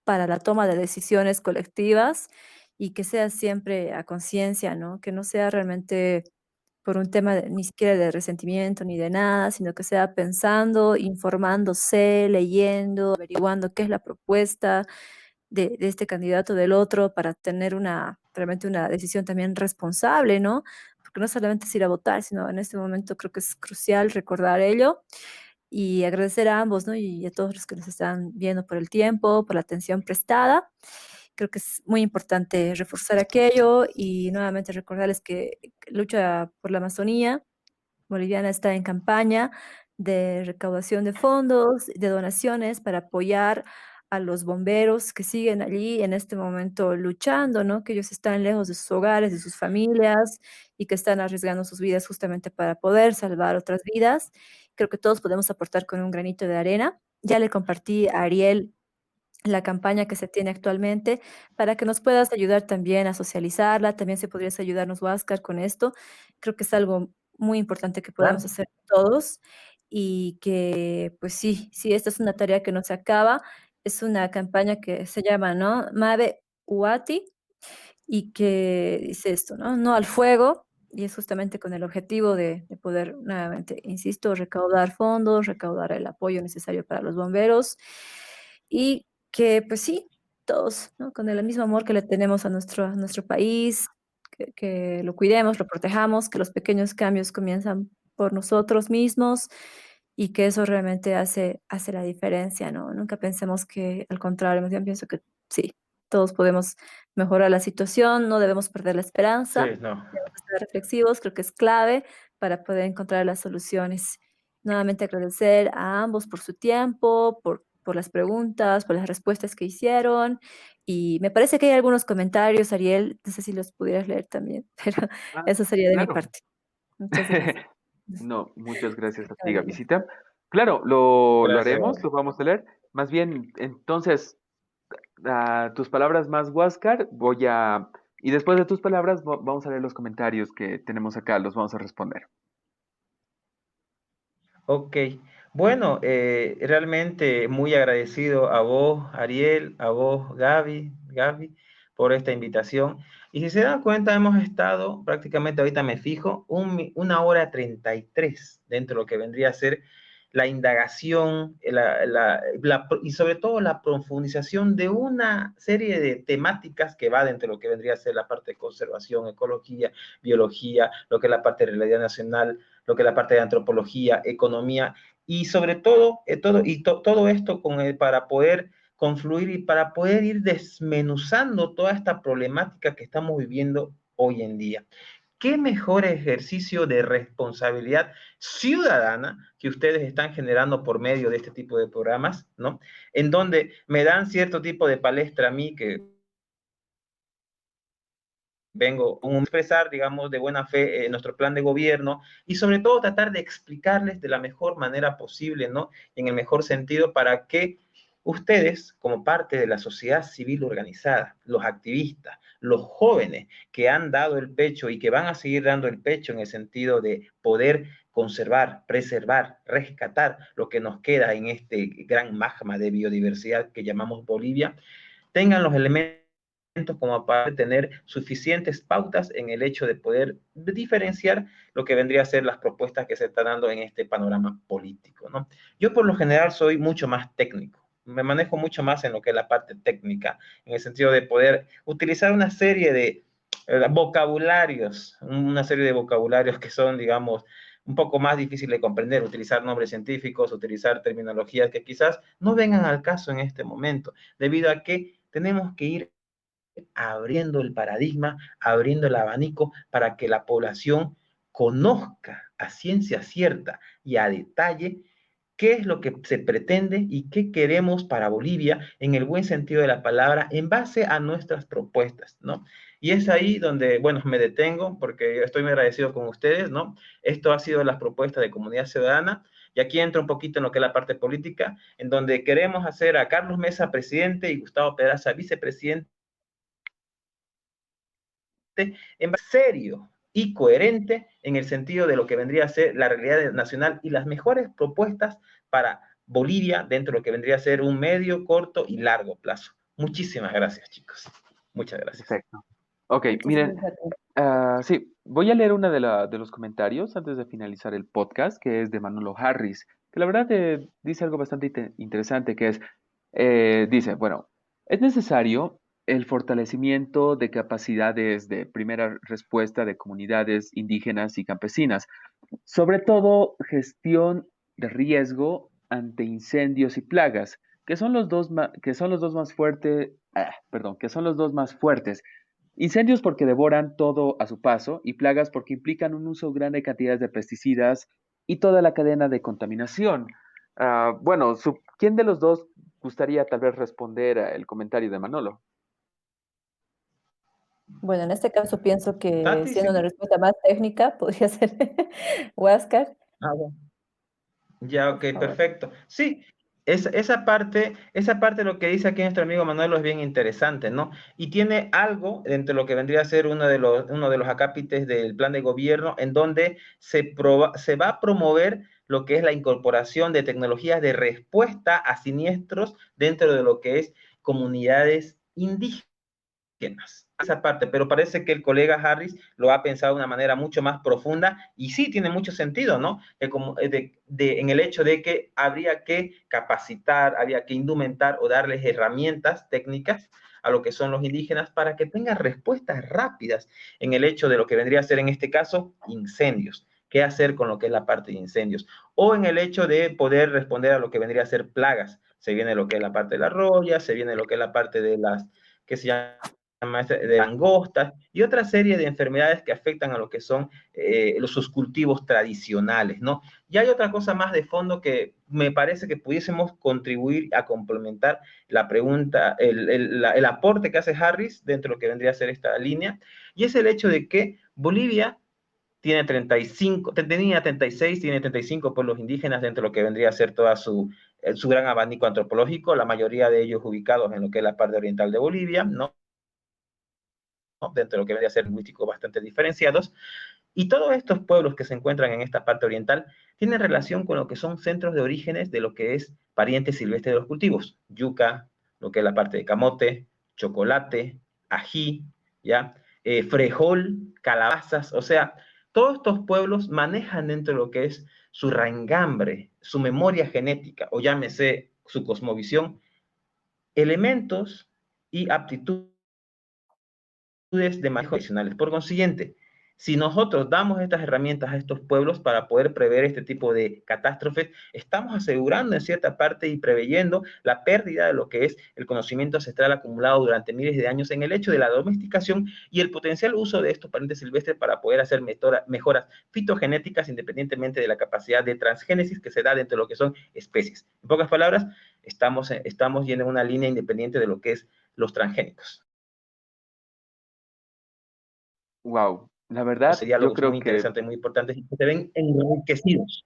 para la toma de decisiones colectivas y que sea siempre a conciencia, ¿no? Que no sea realmente por un tema ni siquiera de resentimiento ni de nada, sino que sea pensando, informándose, leyendo, averiguando qué es la propuesta de este candidato del otro para tener realmente una decisión también responsable, ¿no? Porque no solamente es ir a votar, sino en este momento creo que es crucial recordar ello y agradecer a ambos, ¿no? Y a todos los que nos están viendo por el tiempo, por la atención prestada. Creo que es muy importante reforzar aquello y nuevamente recordarles que lucha por la Amazonía boliviana está en campaña de recaudación de fondos, de donaciones para apoyar a los bomberos que siguen allí en este momento luchando, ¿no? Que ellos están lejos de sus hogares, de sus familias y que están arriesgando sus vidas justamente para poder salvar otras vidas. Creo que todos podemos aportar con un granito de arena. Ya le compartí a Ariel la campaña que se tiene actualmente para que nos puedas ayudar también a socializarla. También si podrías ayudarnos, Huáscar, con esto. Creo que es algo muy importante que podamos Claro. hacer todos y que, pues sí, sí, esta es una tarea que no se acaba. Es una campaña que se llama, ¿no? Mabe Uati y que dice esto, ¿no? No al fuego. Y es justamente con el objetivo de poder, nuevamente, insisto, recaudar fondos, recaudar el apoyo necesario para los bomberos y que, pues sí, todos, ¿no? Con el mismo amor que le tenemos a nuestro país, que lo cuidemos, lo protejamos, que los pequeños cambios comienzan por nosotros mismos y que eso realmente hace la diferencia, ¿no? Nunca pensemos que al contrario, más bien pienso que sí, todos podemos mejorar la situación, no debemos perder la Sí, esperanza, no. debemos estar reflexivos, creo que es clave para poder encontrar las soluciones. Nuevamente agradecer a ambos por su tiempo, por las preguntas, por las respuestas que hicieron. Y me parece que hay algunos comentarios, Ariel, no sé si los pudieras leer también, pero ah, eso sería de mi claro. parte. Muchas gracias. No, muchas gracias a ti, Adelante. Gavisita. Claro, lo Gracias. haremos, lo vamos a leer. Más bien, entonces, tus palabras más, Huáscar, y después de tus palabras, vamos a leer los comentarios que tenemos acá, los vamos a responder. Ok, bueno, realmente muy agradecido a vos, Ariel, a vos, Gaby, por esta invitación. Y si se dan cuenta, hemos estado prácticamente, ahorita me fijo, 1 hora 33 dentro de lo que vendría a ser la indagación y sobre todo la profundización de una serie de temáticas que va dentro de lo que vendría a ser la parte de conservación, ecología, biología, lo que es la parte de realidad nacional, lo que es la parte de antropología, economía, y sobre todo, todo esto para poder confluir y para poder ir desmenuzando toda esta problemática que estamos viviendo hoy en día. ¿Qué mejor ejercicio de responsabilidad ciudadana que ustedes están generando por medio de este tipo de programas, ¿no? En donde me dan cierto tipo de palestra a mí que vengo a expresar, digamos, de buena fe nuestro plan de gobierno y sobre todo tratar de explicarles de la mejor manera posible, ¿no? En el mejor sentido para que ustedes, como parte de la sociedad civil organizada, los activistas, los jóvenes que han dado el pecho y que van a seguir dando el pecho en el sentido de poder conservar, preservar, rescatar lo que nos queda en este gran magma de biodiversidad que llamamos Bolivia, tengan los elementos como para tener suficientes pautas en el hecho de poder diferenciar lo que vendría a ser las propuestas que se están dando en este panorama político, ¿no? Yo por lo general soy mucho más técnico, me manejo mucho más en lo que es la parte técnica, en el sentido de poder utilizar una serie de vocabularios, una serie de vocabularios que son, digamos, un poco más difícil de comprender, utilizar nombres científicos, utilizar terminologías que quizás no vengan al caso en este momento, debido a que tenemos que ir abriendo el paradigma, abriendo el abanico para que la población conozca a ciencia cierta y a detalle qué es lo que se pretende y qué queremos para Bolivia en el buen sentido de la palabra en base a nuestras propuestas, ¿no? Y es ahí donde, bueno, me detengo porque estoy muy agradecido con ustedes, ¿no? Esto ha sido las propuestas de Comunidad Ciudadana y aquí entro un poquito en lo que es la parte política, en donde queremos hacer a Carlos Mesa presidente y Gustavo Pedraza vicepresidente en serio y coherente en el sentido de lo que vendría a ser la realidad nacional y las mejores propuestas para Bolivia dentro de lo que vendría a ser un medio, corto y largo plazo. Muchísimas gracias, chicos. Muchas gracias. Perfecto. Ok, Muchas miren, gracias a ti. sí, voy a leer una de los comentarios antes de finalizar el podcast, que es de Manolo Harris, que la verdad dice algo bastante interesante, que es, dice, bueno, es necesario el fortalecimiento de capacidades de primera respuesta de comunidades indígenas y campesinas, sobre todo gestión de riesgo ante incendios y plagas, que son los dos, que son los dos más fuertes, perdón, que son los dos más fuertes. Incendios porque devoran todo a su paso y plagas porque implican un uso grande de cantidades de pesticidas y toda la cadena de contaminación. Bueno, ¿quién de los dos gustaría tal vez responder el comentario de Manolo? Bueno, en este caso pienso que Tati, siendo una sí. respuesta más técnica, podría ser Huáscar, Ah, bueno. Ya, por ok, favor. perfecto. Sí, esa parte de lo que dice aquí nuestro amigo Manuel es bien interesante, ¿no? Y tiene algo dentro de lo que vendría a ser uno de los acápites del plan de gobierno, en donde se va a promover lo que es la incorporación de tecnologías de respuesta a siniestros dentro de lo que es comunidades indígenas esa parte, pero parece que el colega Harris lo ha pensado de una manera mucho más profunda y sí tiene mucho sentido, ¿no? En el hecho de que habría que capacitar, habría que indumentar o darles herramientas técnicas a lo que son los indígenas para que tengan respuestas rápidas en el hecho de lo que vendría a ser en este caso incendios. ¿Qué hacer con lo que es la parte de incendios? O en el hecho de poder responder a lo que vendría a ser plagas. Se viene lo que es la parte de la roya, se viene lo que es la parte de las que se llama de langostas y otra serie de enfermedades que afectan a lo que son sus cultivos tradicionales, ¿no? Y hay otra cosa más de fondo que me parece que pudiésemos contribuir a complementar la pregunta, el aporte que hace Harris dentro de lo que vendría a ser esta línea, y es el hecho de que Bolivia tiene 35, tenía 36, tiene 35 pueblos indígenas dentro de lo que vendría a ser toda su gran abanico antropológico, la mayoría de ellos ubicados en lo que es la parte oriental de Bolivia, ¿no? Dentro de lo que vendría a ser lingüísticos bastante diferenciados. Y todos estos pueblos que se encuentran en esta parte oriental tienen relación con lo que son centros de orígenes de lo que es parientes silvestres de los cultivos. Yuca, lo que es la parte de camote, chocolate, ají, ¿ya? Frejol, calabazas, o sea, todos estos pueblos manejan dentro de lo que es su raigambre, su memoria genética, o llámese su cosmovisión, elementos y aptitudes de manejo adicionales. Por consiguiente, si nosotros damos estas herramientas a estos pueblos para poder prever este tipo de catástrofes, estamos asegurando en cierta parte y preveyendo la pérdida de lo que es el conocimiento ancestral acumulado durante miles de años en el hecho de la domesticación y el potencial uso de estos parientes silvestres para poder hacer mejoras fitogenéticas independientemente de la capacidad de transgénesis que se da dentro de lo que son especies. En pocas palabras, estamos yendo en una línea independiente de lo que es los transgénicos. Wow, la verdad, Sería yo algo muy creo que interesante, muy importante, y que se ven enriquecidos.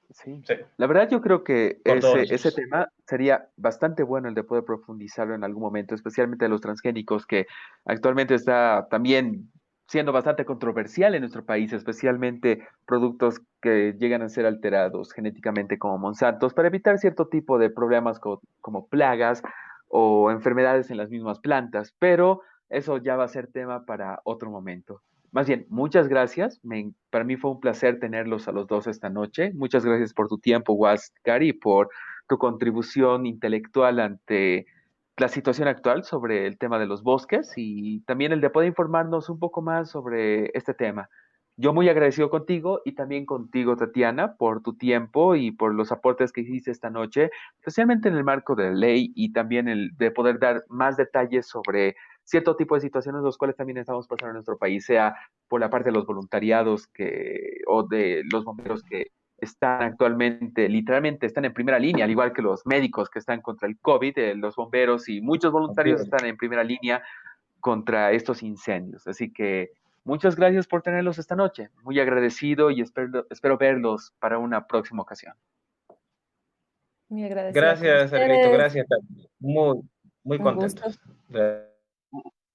sí. Sí, La verdad, yo creo que por todos ese nosotros. tema sería bastante bueno el de poder profundizarlo en algún momento, especialmente de los transgénicos, que actualmente está también siendo bastante controversial en nuestro país, especialmente productos que llegan a ser alterados genéticamente como Monsantos, para evitar cierto tipo de problemas como plagas o enfermedades en las mismas plantas. Pero eso ya va a ser tema para otro momento. Más bien, muchas gracias. Para mí fue un placer tenerlos a los dos esta noche. Muchas gracias por tu tiempo, Huáscar, y por tu contribución intelectual ante la situación actual sobre el tema de los bosques y también el de poder informarnos un poco más sobre este tema. Yo muy agradecido contigo y también contigo, Tatiana, por tu tiempo y por los aportes que hiciste esta noche, especialmente en el marco de la ley y también el de poder dar más detalles sobre cierto tipo de situaciones los cuales también estamos pasando en nuestro país, sea por la parte de los voluntariados o de los bomberos que están actualmente, literalmente están en primera línea, al igual que los médicos que están contra el COVID, los bomberos y muchos Así voluntarios es. están en primera línea contra estos incendios. Así que muchas gracias por tenerlos esta noche. Muy agradecido y espero verlos para una próxima ocasión. Muy agradecida con Gracias, Arielito, ustedes. gracias. Muy, muy Un gusto. contentos.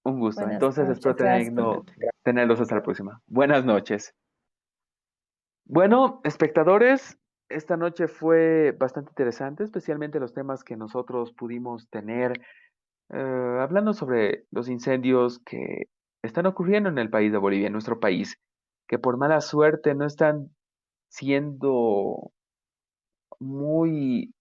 Un gusto. Buenas Entonces espero noches, gracias. tenerlos hasta la próxima. Buenas noches. Bueno, espectadores, esta noche fue bastante interesante, especialmente los temas que nosotros pudimos tener, hablando sobre los incendios que están ocurriendo en el país de Bolivia, en nuestro país, que por mala suerte no están siendo muy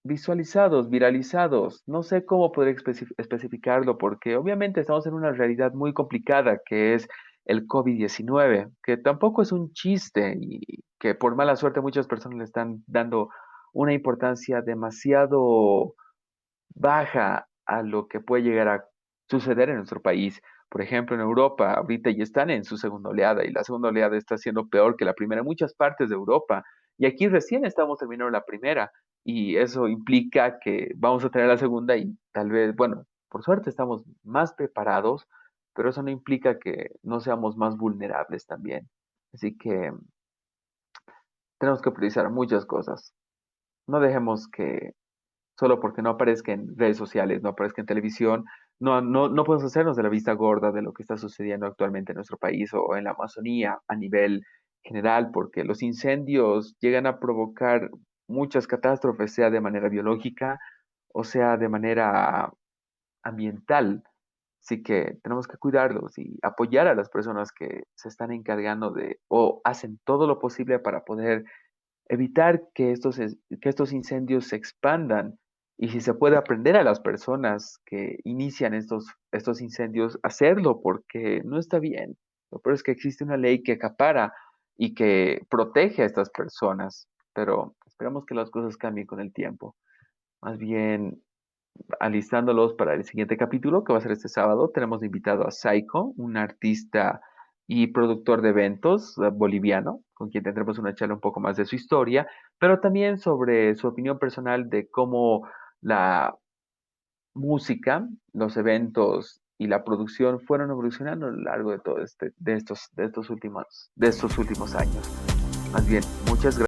visualizados, viralizados. No sé cómo poder especificarlo porque obviamente estamos en una realidad muy complicada que es el COVID-19, que tampoco es un chiste y que por mala suerte muchas personas le están dando una importancia demasiado baja a lo que puede llegar a suceder en nuestro país. Por ejemplo, en Europa, ahorita ya están en su segunda oleada y la segunda oleada está siendo peor que la primera en muchas partes de Europa. Y aquí recién estamos terminando la primera y eso implica que vamos a tener la segunda y tal vez, bueno, por suerte estamos más preparados, pero eso no implica que no seamos más vulnerables también. Así que tenemos que priorizar muchas cosas. No dejemos que solo porque no aparezca en redes sociales, no aparezca en televisión, no podemos hacernos de la vista gorda de lo que está sucediendo actualmente en nuestro país o en la Amazonía a nivel general, porque los incendios llegan a provocar muchas catástrofes, sea de manera biológica o sea de manera ambiental. Así que tenemos que cuidarlos y apoyar a las personas que se están encargando de o hacen todo lo posible para poder evitar que estos incendios se expandan y si se puede aprender a las personas que inician estos incendios, hacerlo porque no está bien. Lo peor es que existe una ley que acapara y que protege a estas personas, pero esperamos que las cosas cambien con el tiempo. Más bien, alistándolos para el siguiente capítulo, que va a ser este sábado, tenemos de invitado a Saiko, un artista y productor de eventos boliviano, con quien tendremos una charla un poco más de su historia, pero también sobre su opinión personal de cómo la música, los eventos y la producción fueron evolucionando a lo largo de todo de estos últimos años. Más bien, muchas gracias.